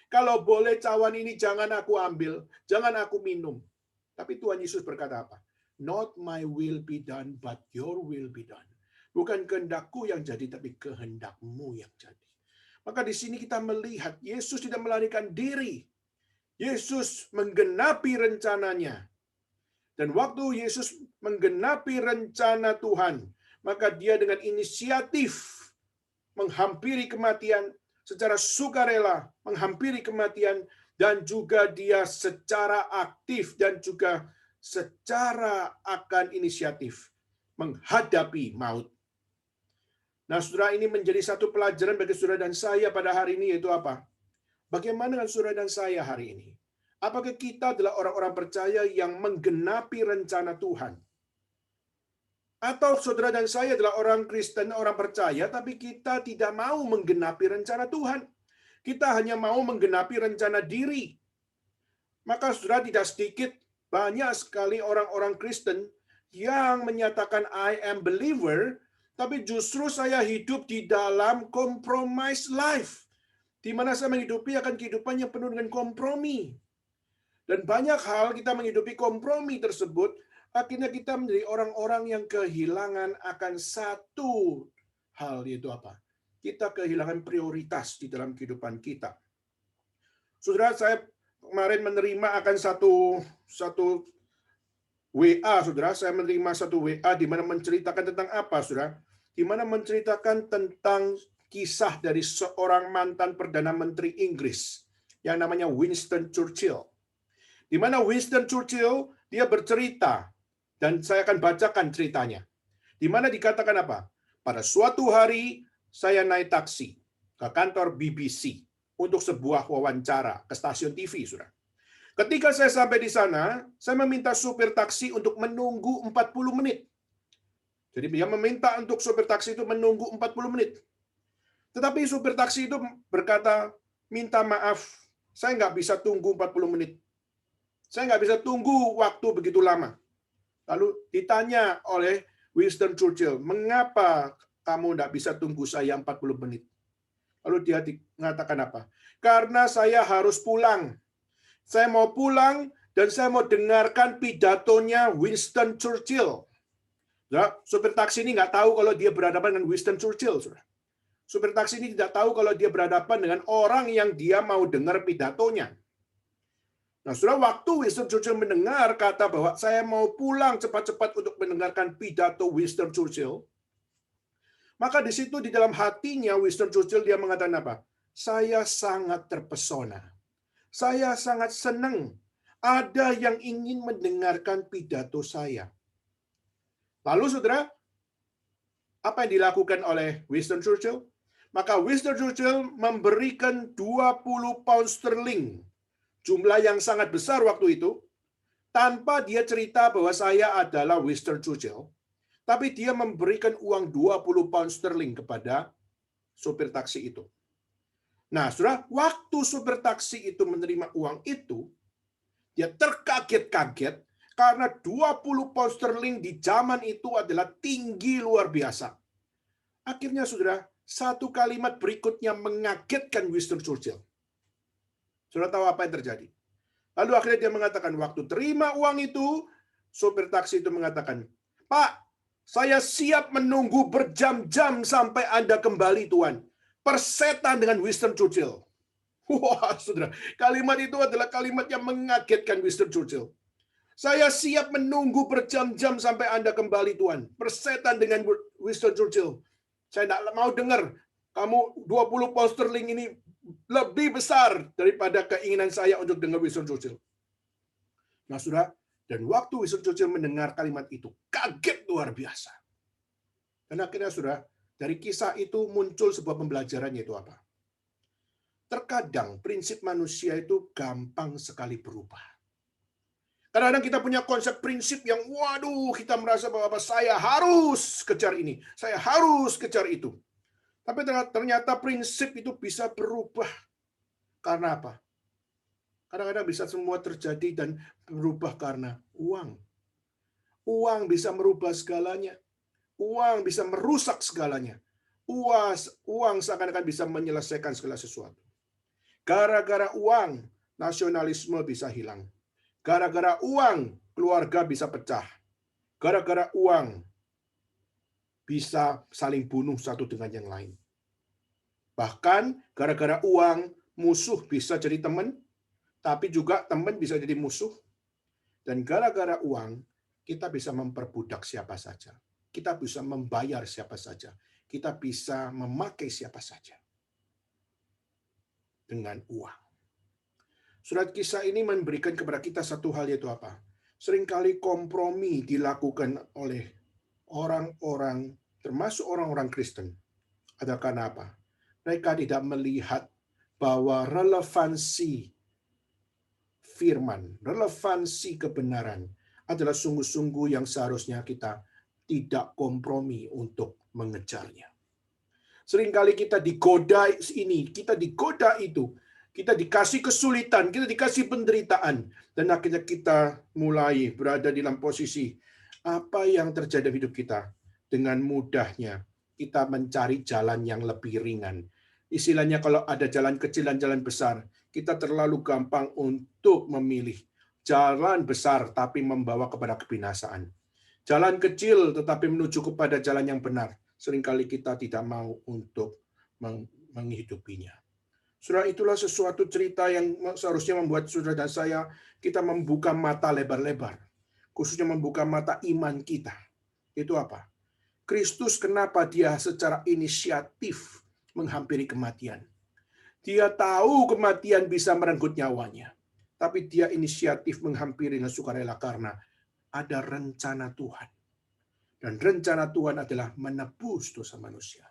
Kalau boleh cawan ini jangan aku ambil, jangan aku minum. Tapi Tuhan Yesus berkata apa? Not my will be done, but your will be done. Bukan kehendakku yang jadi, tapi kehendakmu yang jadi. Maka di sini kita melihat Yesus tidak melarikan diri. Yesus menggenapi rencananya. Dan waktu Yesus menggenapi rencana Tuhan, maka dia dengan inisiatif menghampiri kematian secara sukarela, menghampiri kematian, dan juga dia secara aktif dan juga secara akan inisiatif menghadapi maut. Nah, saudara, ini menjadi satu pelajaran bagi saudara dan saya pada hari ini, yaitu apa? Bagaimana dengan saudara dan saya hari ini? Apakah kita adalah orang-orang percaya yang menggenapi rencana Tuhan? Atau saudara dan saya adalah orang Kristen, orang percaya, tapi kita tidak mau menggenapi rencana Tuhan. Kita hanya mau menggenapi rencana diri. Maka saudara, tidak sedikit, banyak sekali orang-orang Kristen yang menyatakan I am believer, tapi justru saya hidup di dalam compromise life. Di mana saya menghidupi akan kehidupan yang penuh dengan kompromi. Dan banyak hal kita menghidupi kompromi tersebut, akhirnya kita menjadi orang-orang yang kehilangan akan satu hal, yaitu apa? Kita kehilangan prioritas di dalam kehidupan kita. Saudara, saya kemarin menerima akan satu WA, saudara, saya menerima satu WA di mana menceritakan tentang apa, saudara? Di mana menceritakan tentang kisah dari seorang mantan Perdana Menteri Inggris yang namanya Winston Churchill. Di mana Winston Churchill, dia bercerita, dan saya akan bacakan ceritanya. Di mana dikatakan apa? Pada suatu hari, saya naik taksi ke kantor BBC untuk sebuah wawancara ke stasiun TV, saudara. Ketika saya sampai di sana, saya meminta supir taksi untuk menunggu 40 menit. Jadi dia meminta untuk supir taksi itu menunggu 40 menit. Tetapi supir taksi itu berkata, minta maaf, saya nggak bisa tunggu 40 menit. Saya nggak bisa tunggu waktu begitu lama. Lalu ditanya oleh Winston Churchill, mengapa kamu nggak bisa tunggu saya 40 menit? Lalu dia mengatakan apa? Karena saya harus pulang. Saya mau pulang dan saya mau dengarkan pidatonya Winston Churchill. Ya, supir taksi ini nggak tahu kalau dia berhadapan dengan Winston Churchill. Saudara. Supir taksi ini tidak tahu kalau dia berhadapan dengan orang yang dia mau dengar pidatonya. Nah, saudara, waktu Winston Churchill mendengar kata bahwa saya mau pulang cepat-cepat untuk mendengarkan pidato Winston Churchill, maka di situ di dalam hatinya Winston Churchill dia mengatakan apa? Saya sangat terpesona. Saya sangat senang ada yang ingin mendengarkan pidato saya. Lalu saudara, apa yang dilakukan oleh Winston Churchill? Maka Winston Churchill memberikan 20 pound sterling, jumlah yang sangat besar waktu itu, tanpa dia cerita bahwa saya adalah Winston Churchill, tapi dia memberikan uang 20 pound sterling kepada sopir taksi itu. Nah, saudara, waktu supir taksi itu menerima uang itu, dia terkaget-kaget karena 20 pound sterling di zaman itu adalah tinggi luar biasa. Akhirnya, saudara, satu kalimat berikutnya mengagetkan Winston Churchill. Saudara tahu apa yang terjadi? Lalu akhirnya dia mengatakan, waktu terima uang itu, supir taksi itu mengatakan, Pak, saya siap menunggu berjam-jam sampai Anda kembali, Tuan. Persetan dengan Winston Churchill. Wah, saudara, kalimat itu adalah kalimat yang mengagetkan Winston Churchill. Saya siap menunggu berjam-jam sampai Anda kembali, Tuan. Persetan dengan Winston Churchill. Saya tidak mau dengar kamu 20 pound sterling ini lebih besar daripada keinginan saya untuk dengar Winston Churchill. Nah, saudara, dan waktu Winston Churchill mendengar kalimat itu, kaget luar biasa. Dan akhirnya, saudara, dari kisah itu muncul sebuah pembelajaran, yaitu apa? Terkadang prinsip manusia itu gampang sekali berubah. Kadang-kadang kita punya konsep prinsip yang, waduh, kita merasa bahwa saya harus kejar ini, saya harus kejar itu. Tapi ternyata prinsip itu bisa berubah. Karena apa? Kadang-kadang bisa semua terjadi dan berubah karena uang. Uang bisa merubah segalanya. Uang bisa merusak segalanya. Uang seakan-akan bisa menyelesaikan segala sesuatu. Gara-gara uang, nasionalisme bisa hilang. Gara-gara uang, keluarga bisa pecah. Gara-gara uang, bisa saling bunuh satu dengan yang lain. Bahkan gara-gara uang, musuh bisa jadi teman, tapi juga teman bisa jadi musuh. Dan gara-gara uang, kita bisa memperbudak siapa saja. Kita bisa membayar siapa saja. Kita bisa memakai siapa saja. Dengan uang. Surat kisah ini memberikan kepada kita satu hal, yaitu apa? Seringkali kompromi dilakukan oleh orang-orang, termasuk orang-orang Kristen. Ada karena apa? Mereka tidak melihat bahwa relevansi firman, relevansi kebenaran adalah sungguh-sungguh yang seharusnya kita tidak kompromi untuk mengejarnya. Seringkali kita digoda ini, kita digoda itu, kita dikasih kesulitan, kita dikasih penderitaan, dan akhirnya kita mulai berada di dalam posisi apa yang terjadi di hidup kita. Dengan mudahnya kita mencari jalan yang lebih ringan. Istilahnya kalau ada jalan kecil dan jalan besar, kita terlalu gampang untuk memilih jalan besar tapi membawa kepada kebinasaan. Jalan kecil tetapi menuju kepada jalan yang benar. Seringkali kita tidak mau untuk menghidupinya. Saudara, itulah sesuatu cerita yang seharusnya membuat saudara dan saya kita membuka mata lebar-lebar. khususnya membuka mata iman kita. Itu apa? Kristus kenapa dia secara inisiatif menghampiri kematian. Dia tahu kematian bisa merenggut nyawanya. Tapi dia inisiatif menghampiri dengan sukarela karena ada rencana Tuhan. Dan rencana Tuhan adalah menebus dosa manusia.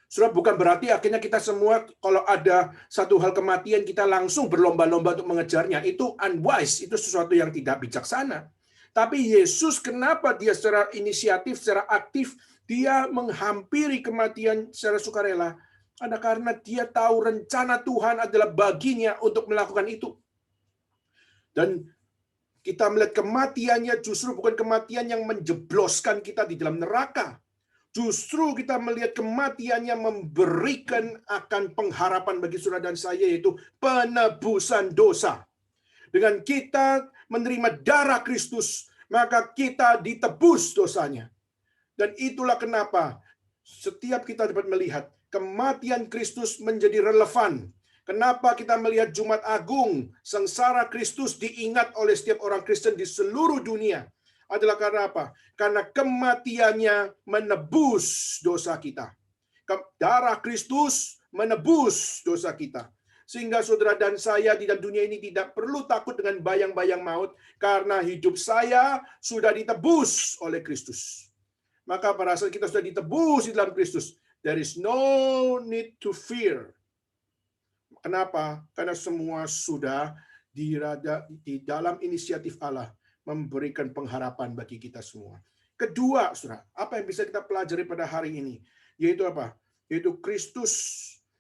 Saudara, bukan berarti akhirnya kita semua kalau ada satu hal kematian kita langsung berlomba-lomba untuk mengejarnya. Itu unwise, itu sesuatu yang tidak bijaksana. Tapi Yesus kenapa dia secara inisiatif, secara aktif, dia menghampiri kematian secara sukarela? Ada karena dia tahu rencana Tuhan adalah baginya untuk melakukan itu. Dan kita melihat kematiannya justru bukan kematian yang menjebloskan kita di dalam neraka. Justru kita melihat kematiannya memberikan akan pengharapan bagi saudara dan saya, yaitu penebusan dosa. Dengan kita menerima darah Kristus, maka kita ditebus dosanya. Dan itulah kenapa setiap kita dapat melihat kematian Kristus menjadi relevan. Kenapa kita melihat Jumat Agung, sengsara Kristus diingat oleh setiap orang Kristen di seluruh dunia. Adalah karena apa? Karena kematiannya menebus dosa kita. Darah Kristus menebus dosa kita. Sehingga saudara dan saya di dalam dunia ini tidak perlu takut dengan bayang-bayang maut, karena hidup saya sudah ditebus oleh Kristus. Maka pada saat kita sudah ditebus di dalam Kristus, there is no need to fear. Kenapa? Karena semua sudah di dalam inisiatif Allah memberikan pengharapan bagi kita semua. Kedua, saudara, apa yang bisa kita pelajari pada hari ini? Yaitu apa? Yaitu Kristus,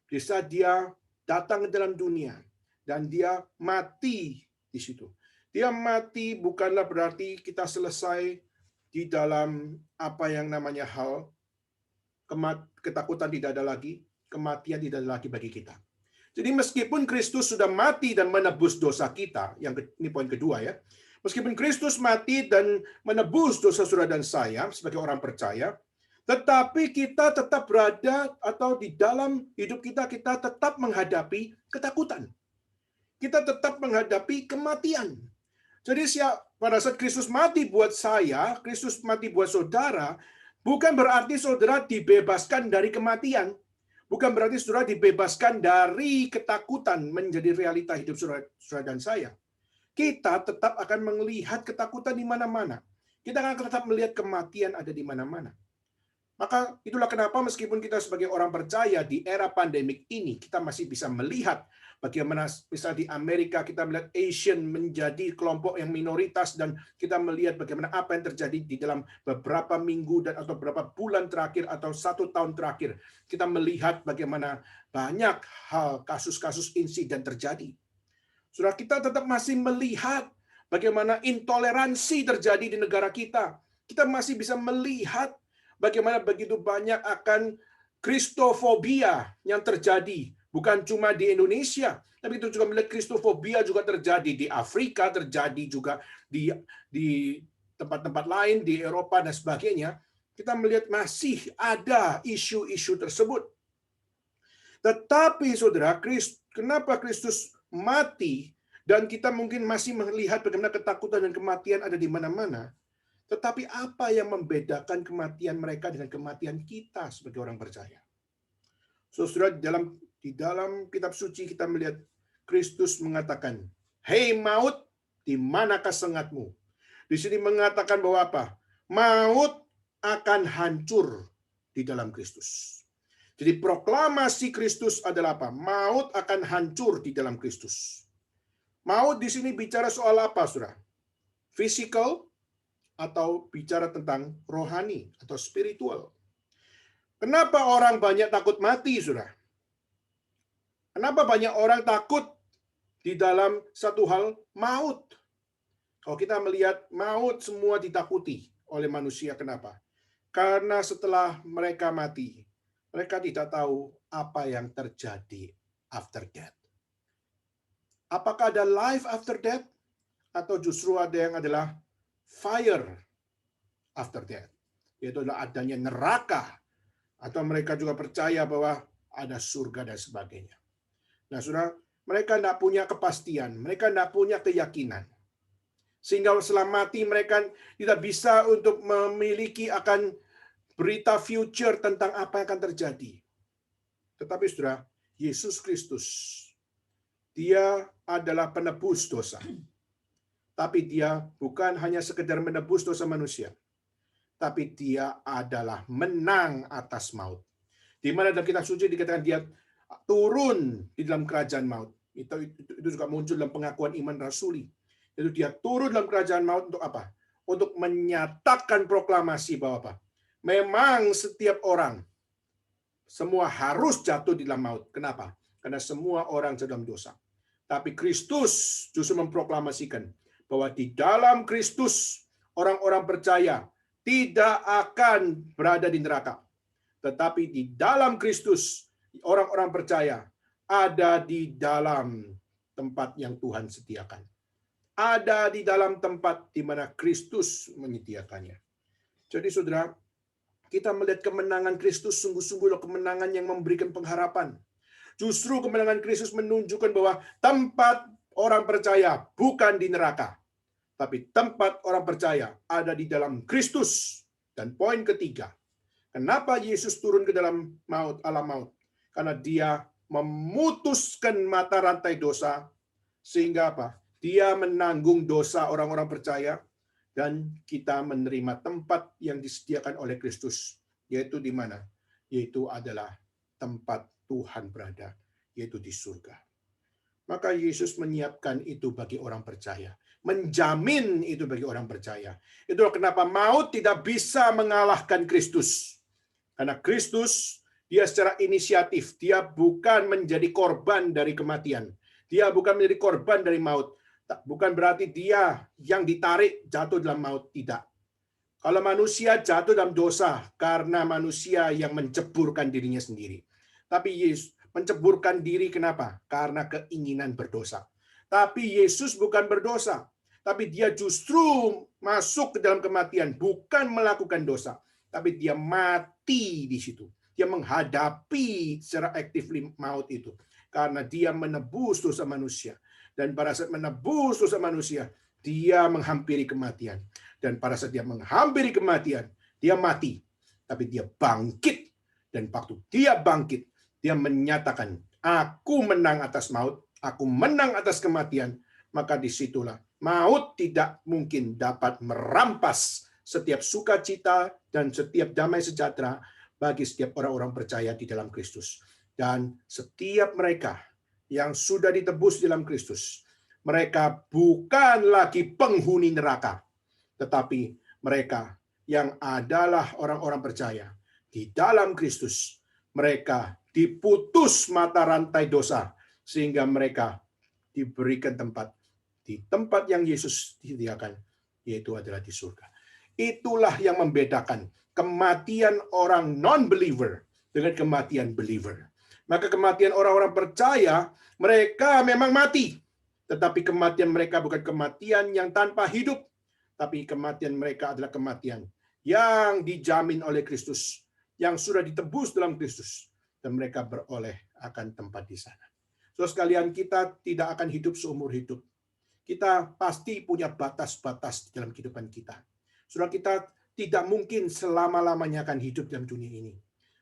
di saat dia datang ke dalam dunia, dan dia mati di situ. Dia mati bukanlah berarti kita selesai di dalam apa yang namanya hal, ketakutan tidak ada lagi, kematian tidak ada lagi bagi kita. Jadi meskipun Kristus sudah mati dan menebus dosa kita, ini poin kedua ya, meskipun Kristus mati dan menebus dosa saudara dan saya sebagai orang percaya, tetapi kita tetap berada atau di dalam hidup kita tetap menghadapi ketakutan. Kita tetap menghadapi kematian. Jadi pada saat Kristus mati buat saya, Kristus mati buat saudara, bukan berarti saudara dibebaskan dari kematian. Bukan berarti saudara dibebaskan dari ketakutan menjadi realita hidup saudara dan saya. Kita tetap akan melihat ketakutan di mana-mana. Kita akan tetap melihat kematian ada di mana-mana. Maka itulah kenapa meskipun kita sebagai orang percaya di era pandemik ini, kita masih bisa melihat bagaimana misalnya di Amerika kita melihat Asian menjadi kelompok yang minoritas, dan kita melihat bagaimana apa yang terjadi di dalam beberapa minggu dan atau beberapa bulan terakhir atau 1 tahun terakhir. Kita melihat bagaimana banyak hal kasus-kasus insiden terjadi. Saudara, kita tetap masih melihat bagaimana intoleransi terjadi di negara kita. Kita masih bisa melihat bagaimana begitu banyak akan kristofobia yang terjadi. Bukan cuma di Indonesia, tapi itu juga melihat kristofobia juga terjadi di Afrika, terjadi juga di tempat-tempat lain, di Eropa dan sebagainya. Kita melihat masih ada isu-isu tersebut. Tetapi saudara, kenapa Kristus mati dan kita mungkin masih melihat bagaimana ketakutan dan kematian ada di mana-mana? Tetapi apa yang membedakan kematian mereka dengan kematian kita sebagai orang percaya? Saudara, di dalam kitab suci kita melihat Kristus mengatakan, "Hei maut, di manakah sengatmu?" Di sini mengatakan bahwa apa? Maut akan hancur di dalam Kristus. Jadi proklamasi Kristus adalah apa? Maut akan hancur di dalam Kristus. Maut di sini bicara soal apa, saudara? Physical atau bicara tentang rohani atau spiritual. Kenapa orang banyak takut mati, saudara? Kenapa banyak orang takut di dalam satu hal maut? Kalau kita melihat maut semua ditakuti oleh manusia, kenapa? Karena setelah mereka mati, mereka tidak tahu apa yang terjadi after death. Apakah ada life after death? Atau justru ada yang adalah fire after death, yaitu adalah adanya neraka, atau mereka juga percaya bahwa ada surga dan sebagainya. Nah, saudara, mereka tidak punya kepastian, mereka tidak punya keyakinan. Sehingga setelah mati mereka tidak bisa untuk memiliki akan berita future tentang apa yang akan terjadi. Tetapi saudara, Yesus Kristus, dia adalah penebus dosa. Tapi dia bukan hanya sekedar menebus dosa manusia, tapi dia adalah menang atas maut. Di mana dalam kitab suci dikatakan dia turun di dalam kerajaan maut. Itu juga muncul dalam pengakuan iman rasuli. Itu dia turun dalam kerajaan maut untuk apa? Untuk menyatakan proklamasi bahwa apa? Memang setiap orang semua harus jatuh di dalam maut. Kenapa? Karena semua orang dalam dosa. Tapi Kristus justru memproklamasikan bahwa di dalam Kristus orang-orang percaya tidak akan berada di neraka. Tetapi di dalam Kristus orang-orang percaya ada di dalam tempat yang Tuhan sediakan. Ada di dalam tempat di mana Kristus menyediakannya. Jadi saudara, kita melihat kemenangan Kristus sungguh-sungguh kemenangan yang memberikan pengharapan. Justru kemenangan Kristus menunjukkan bahwa tempat orang percaya bukan di neraka, tapi tempat orang percaya ada di dalam Kristus. Dan poin ketiga, kenapa Yesus turun ke dalam maut, alam maut? Karena dia memutuskan mata rantai dosa, sehingga apa? Dia menanggung dosa orang-orang percaya, dan kita menerima tempat yang disediakan oleh Kristus, yaitu di mana? Yaitu adalah tempat Tuhan berada, yaitu di surga. Maka Yesus menyiapkan itu bagi orang percaya. Menjamin itu bagi orang percaya. Itulah kenapa maut tidak bisa mengalahkan Kristus. Karena Kristus, dia secara inisiatif, dia bukan menjadi korban dari kematian. Dia bukan menjadi korban dari maut. Bukan berarti dia yang ditarik jatuh dalam maut, tidak. Kalau manusia jatuh dalam dosa karena manusia yang menceburkan dirinya sendiri. Tapi Yesus menceburkan diri kenapa? Karena keinginan berdosa. Tapi Yesus bukan berdosa, tapi dia justru masuk ke dalam kematian, bukan melakukan dosa, tapi dia mati di situ. Dia menghadapi secara aktif maut itu karena dia menebus dosa manusia. Dan pada saat menebus dosa manusia, dia menghampiri kematian. Dan pada saat dia menghampiri kematian, dia mati, tapi dia bangkit. Dan waktu dia bangkit, dia menyatakan, aku menang atas maut, aku menang atas kematian. Maka disitulah maut tidak mungkin dapat merampas setiap sukacita dan setiap damai sejahtera bagi setiap orang-orang percaya di dalam Kristus. Dan setiap mereka yang sudah ditebus dalam Kristus, mereka bukan lagi penghuni neraka, tetapi mereka yang adalah orang-orang percaya di dalam Kristus. Mereka diputus mata rantai dosa, sehingga mereka diberikan tempat di tempat yang Yesus sediakan, yaitu adalah di surga. Itulah yang membedakan kematian orang non-believer dengan kematian believer. Maka kematian orang-orang percaya, mereka memang mati. Tetapi kematian mereka bukan kematian yang tanpa hidup. Tapi kematian mereka adalah kematian yang dijamin oleh Kristus. Yang sudah ditebus dalam Kristus. Dan mereka beroleh akan tempat di sana. So sekalian, kita tidak akan hidup seumur hidup. Kita pasti punya batas-batas di dalam kehidupan kita. Saudara, kita tidak mungkin selama-lamanya akan hidup dalam dunia ini.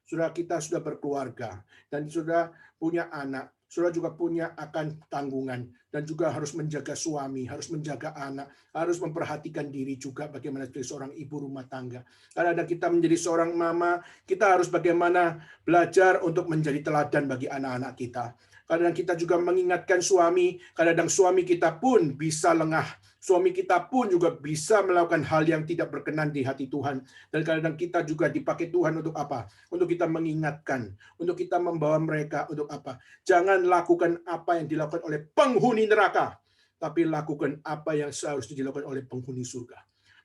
Saudara, kita sudah berkeluarga dan sudah punya anak. Saudara juga punya akan tanggungan dan juga harus menjaga suami, harus menjaga anak, harus memperhatikan diri juga bagaimana jadi seorang ibu rumah tangga. Kadang-kadang kita menjadi seorang mama, kita harus bagaimana belajar untuk menjadi teladan bagi anak-anak kita. Kadang-kadang kita juga mengingatkan suami, kadang-kadang suami kita pun bisa lengah. Suami kita pun juga bisa melakukan hal yang tidak berkenan di hati Tuhan. Dan kadang-kadang kita juga dipakai Tuhan untuk apa? Untuk kita mengingatkan, untuk kita membawa mereka untuk apa? Jangan lakukan apa yang dilakukan oleh penghuni neraka, tapi lakukan apa yang seharusnya dilakukan oleh penghuni surga.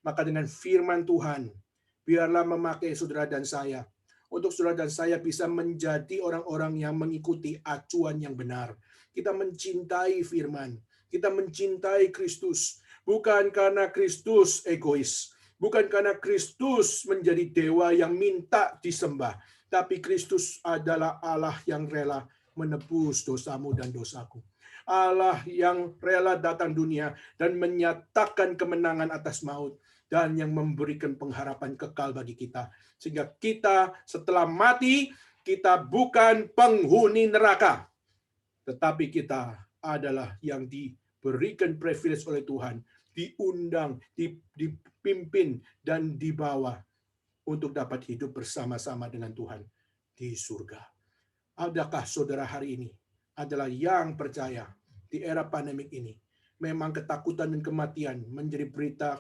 Maka dengan firman Tuhan, biarlah memakai saudara dan saya, untuk saudara dan saya bisa menjadi orang-orang yang mengikuti acuan yang benar. Kita mencintai firman, kita mencintai Kristus, bukan karena Kristus egois, bukan karena Kristus menjadi dewa yang minta disembah, tapi Kristus adalah Allah yang rela menebus dosamu dan dosaku. Allah yang rela datang dunia dan menyatakan kemenangan atas maut dan yang memberikan pengharapan kekal bagi kita. Sehingga kita setelah mati, kita bukan penghuni neraka, tetapi kita adalah yang diberikan privilege oleh Tuhan, diundang, dipimpin, dan dibawa untuk dapat hidup bersama-sama dengan Tuhan di surga. Adakah saudara hari ini adalah yang percaya di era pandemik ini? Memang ketakutan dan kematian menjadi berita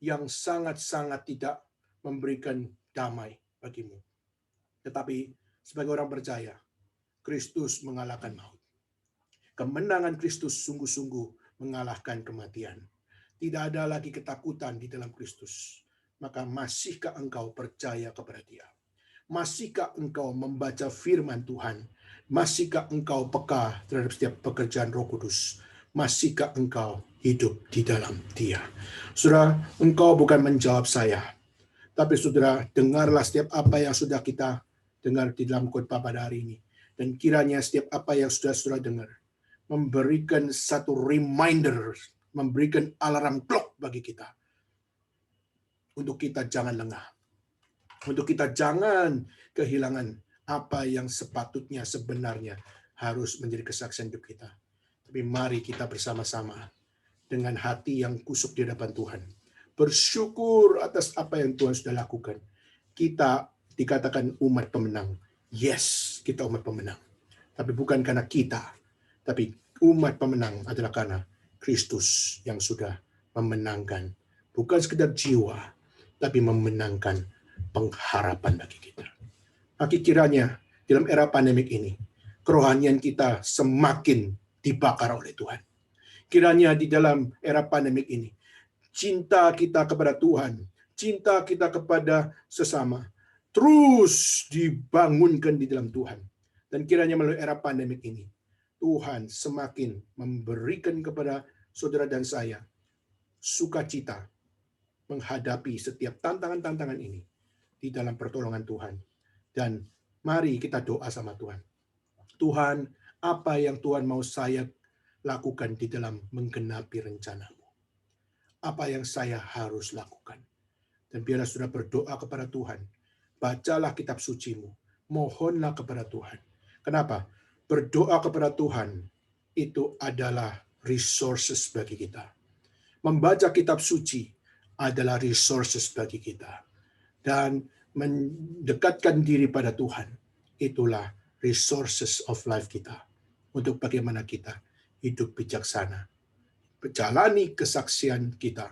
yang sangat-sangat tidak memberikan damai bagimu. Tetapi sebagai orang percaya, Kristus mengalahkan maut. Kemenangan Kristus sungguh-sungguh mengalahkan kematian. Tidak ada lagi ketakutan di dalam Kristus. Maka masihkah engkau percaya kepada Dia? Masihkah engkau membaca firman Tuhan? Masihkah engkau peka terhadap setiap pekerjaan Roh Kudus? Masihkah engkau hidup di dalam Dia? Saudara, engkau bukan menjawab saya. Tapi saudara, dengarlah setiap apa yang sudah kita dengar di dalam khotbah pada hari ini. Dan kiranya setiap apa yang sudah saudara dengar memberikan satu reminder, memberikan alarm clock bagi kita. Untuk kita jangan lengah. Untuk kita jangan kehilangan apa yang sepatutnya sebenarnya harus menjadi kesaksian hidup kita. Tapi mari kita bersama-sama dengan hati yang kusuk di hadapan Tuhan. Bersyukur atas apa yang Tuhan sudah lakukan. Kita dikatakan umat pemenang. Yes, kita umat pemenang. Tapi bukan karena kita. Tapi umat pemenang adalah karena Kristus yang sudah memenangkan. Bukan sekedar jiwa, tapi memenangkan pengharapan bagi kita. Maka kiranya dalam era pandemik ini, kerohanian kita semakin dibakar oleh Tuhan. Kiranya di dalam era pandemik ini, cinta kita kepada Tuhan, cinta kita kepada sesama, terus dibangunkan di dalam Tuhan. Dan kiranya melalui era pandemik ini, Tuhan semakin memberikan kepada saudara dan saya sukacita menghadapi setiap tantangan-tantangan ini di dalam pertolongan Tuhan. Dan mari kita doa sama Tuhan. Tuhan, apa yang Tuhan mau saya lakukan di dalam menggenapi rencana-Mu? Apa yang saya harus lakukan? Dan biarlah saudara berdoa kepada Tuhan. Bacalah kitab suci-Mu. Mohonlah kepada Tuhan. Kenapa? Berdoa kepada Tuhan itu adalah resources bagi kita. Membaca kitab suci adalah resources bagi kita. Dan mendekatkan diri pada Tuhan, itulah resources of life kita. Untuk bagaimana kita hidup bijaksana. Menjalani kesaksian kita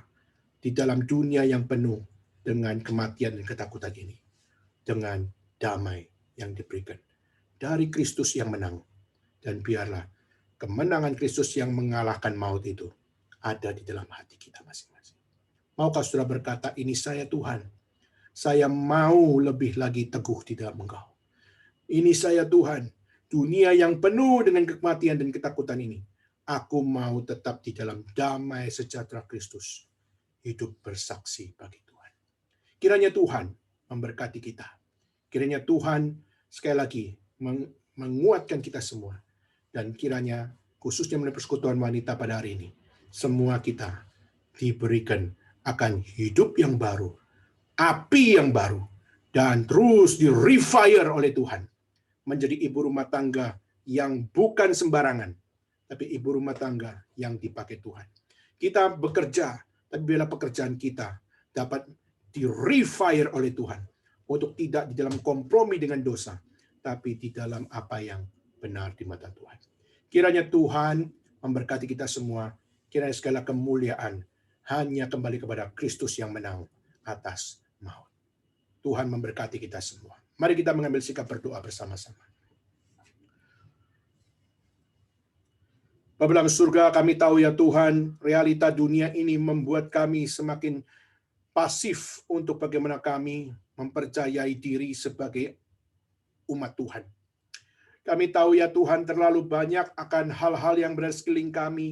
di dalam dunia yang penuh dengan kematian dan ketakutan ini. Dengan damai yang diberikan dari Kristus yang menang. Dan biarlah kemenangan Kristus yang mengalahkan maut itu ada di dalam hati kita masing-masing. Maukah saudara berkata, ini saya Tuhan. Saya mau lebih lagi teguh di dalam Engkau. Ini saya Tuhan. Dunia yang penuh dengan kematian dan ketakutan ini. Aku mau tetap di dalam damai sejahtera Kristus. Hidup bersaksi bagi Tuhan. Kiranya Tuhan memberkati kita. Kiranya Tuhan sekali lagi menguatkan kita semua. Dan kiranya khususnya melalui persekutuan wanita pada hari ini, semua kita diberikan akan hidup yang baru, api yang baru, dan terus di-refire oleh Tuhan. Menjadi ibu rumah tangga yang bukan sembarangan, tapi ibu rumah tangga yang dipakai Tuhan. Kita bekerja, tapi bila pekerjaan kita dapat di-refire oleh Tuhan, untuk tidak di dalam kompromi dengan dosa, tapi di dalam apa yang benar di mata Tuhan. Kiranya Tuhan memberkati kita semua. Kiranya segala kemuliaan hanya kembali kepada Kristus yang menang atas maut. Tuhan memberkati kita semua. Mari kita mengambil sikap berdoa bersama-sama. Bapa dalam surga, kami tahu ya Tuhan, realita dunia ini membuat kami semakin pasif untuk bagaimana kami mempercayai diri sebagai umat Tuhan. Kami tahu ya Tuhan, terlalu banyak akan hal-hal yang berada di sekeliling kami,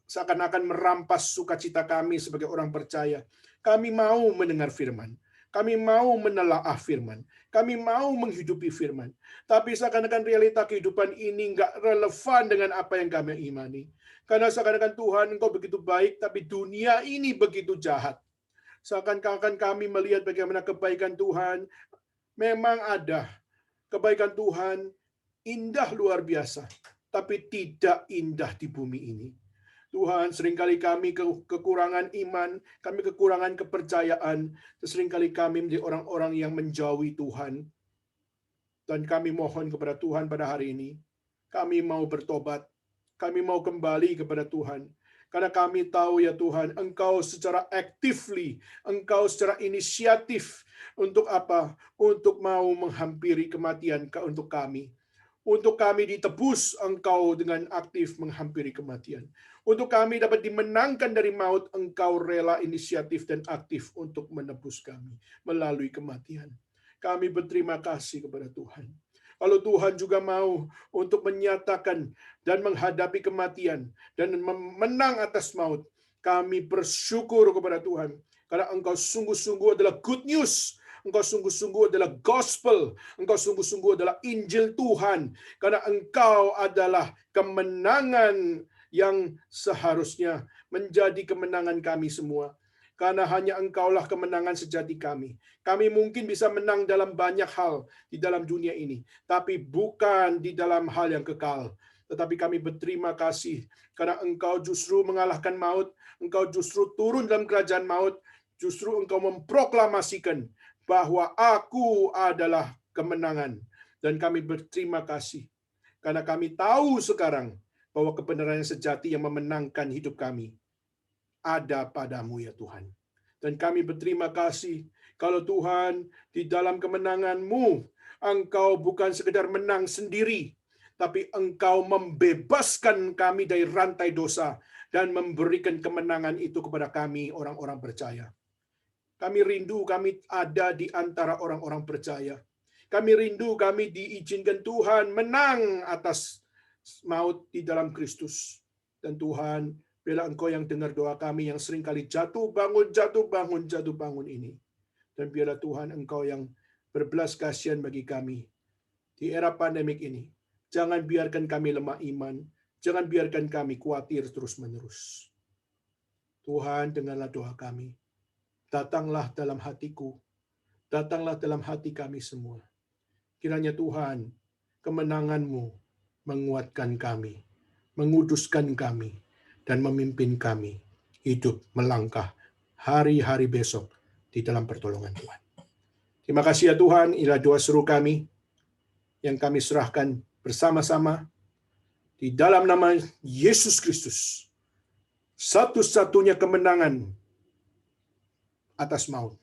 seakan-akan merampas sukacita kami sebagai orang percaya. Kami mau mendengar firman. Kami mau menelaah firman. Kami mau menghidupi firman. Tapi seakan-akan realita kehidupan ini nggak relevan dengan apa yang kami imani. Karena seakan-akan Tuhan Engkau begitu baik, tapi dunia ini begitu jahat. Seakan-akan kami melihat bagaimana kebaikan Tuhan memang ada. Kebaikan Tuhan indah luar biasa, tapi tidak indah di bumi ini. Tuhan, seringkali kami kekurangan iman, kami kekurangan kepercayaan, seringkali kami menjadi orang-orang yang menjauhi Tuhan. Dan kami mohon kepada Tuhan pada hari ini, kami mau bertobat, kami mau kembali kepada Tuhan. Karena kami tahu ya Tuhan, Engkau secara actively, Engkau secara inisiatif, untuk apa? Untuk mau menghampiri kematian untuk kami. Untuk kami ditebus, Engkau dengan aktif menghampiri kematian. Untuk kami dapat dimenangkan dari maut, Engkau rela inisiatif dan aktif untuk menebus kami melalui kematian. Kami berterima kasih kepada Tuhan. Kalau Tuhan juga mau untuk menyatakan dan menghadapi kematian dan menang atas maut, kami bersyukur kepada Tuhan. Karena Engkau sungguh-sungguh adalah good news. Engkau sungguh-sungguh adalah gospel. Engkau sungguh-sungguh adalah Injil Tuhan. Karena Engkau adalah kemenangan yang seharusnya menjadi kemenangan kami semua. Karena hanya Engkaulah kemenangan sejati kami. Kami mungkin bisa menang dalam banyak hal di dalam dunia ini, tapi bukan di dalam hal yang kekal. Tetapi kami berterima kasih karena Engkau justru mengalahkan maut, Engkau justru turun dalam kerajaan maut, justru Engkau memproklamasikan bahwa aku adalah kemenangan. Dan kami berterima kasih karena kami tahu sekarang bahwa kebenaran yang sejati yang memenangkan hidup kami ada padamu ya Tuhan. Dan kami berterima kasih kalau Tuhan di dalam kemenangan-Mu, Engkau bukan sekedar menang sendiri, tapi Engkau membebaskan kami dari rantai dosa dan memberikan kemenangan itu kepada kami orang-orang percaya. Kami rindu kami ada di antara orang-orang percaya. Kami rindu kami diizinkan Tuhan menang atas maut di dalam Kristus. Dan Tuhan, bila Engkau yang dengar doa kami yang seringkali jatuh bangun ini. Dan biarlah Tuhan Engkau yang berbelas kasihan bagi kami di era pandemik ini. Jangan biarkan kami lemah iman. Jangan biarkan kami khawatir terus-menerus. Tuhan, dengarlah doa kami. Datanglah dalam hatiku. Datanglah dalam hati kami semua. Kiranya Tuhan, kemenangan-Mu menguatkan kami, menguduskan kami, dan memimpin kami hidup melangkah hari-hari besok di dalam pertolongan Tuhan. Terima kasih ya Tuhan, inilah doa seru kami yang kami serahkan bersama-sama di dalam nama Yesus Kristus. Satu-satunya kemenangan atas maut.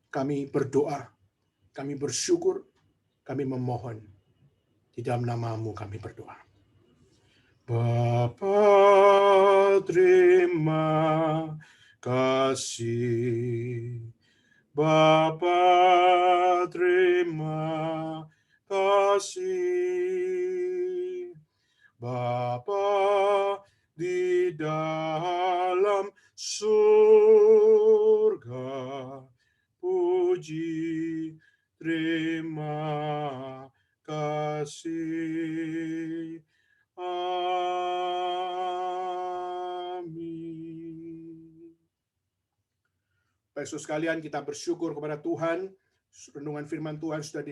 Kami berdoa, kami bersyukur, kami memohon. Di dalam nama-Mu kami berdoa. Bapa, terima kasih. Bapa, terima kasih. Bapa di dalam surga, puji, terima kasih. Amin. Baik, saudara sekalian, kita bersyukur kepada Tuhan. Renungan firman Tuhan sudah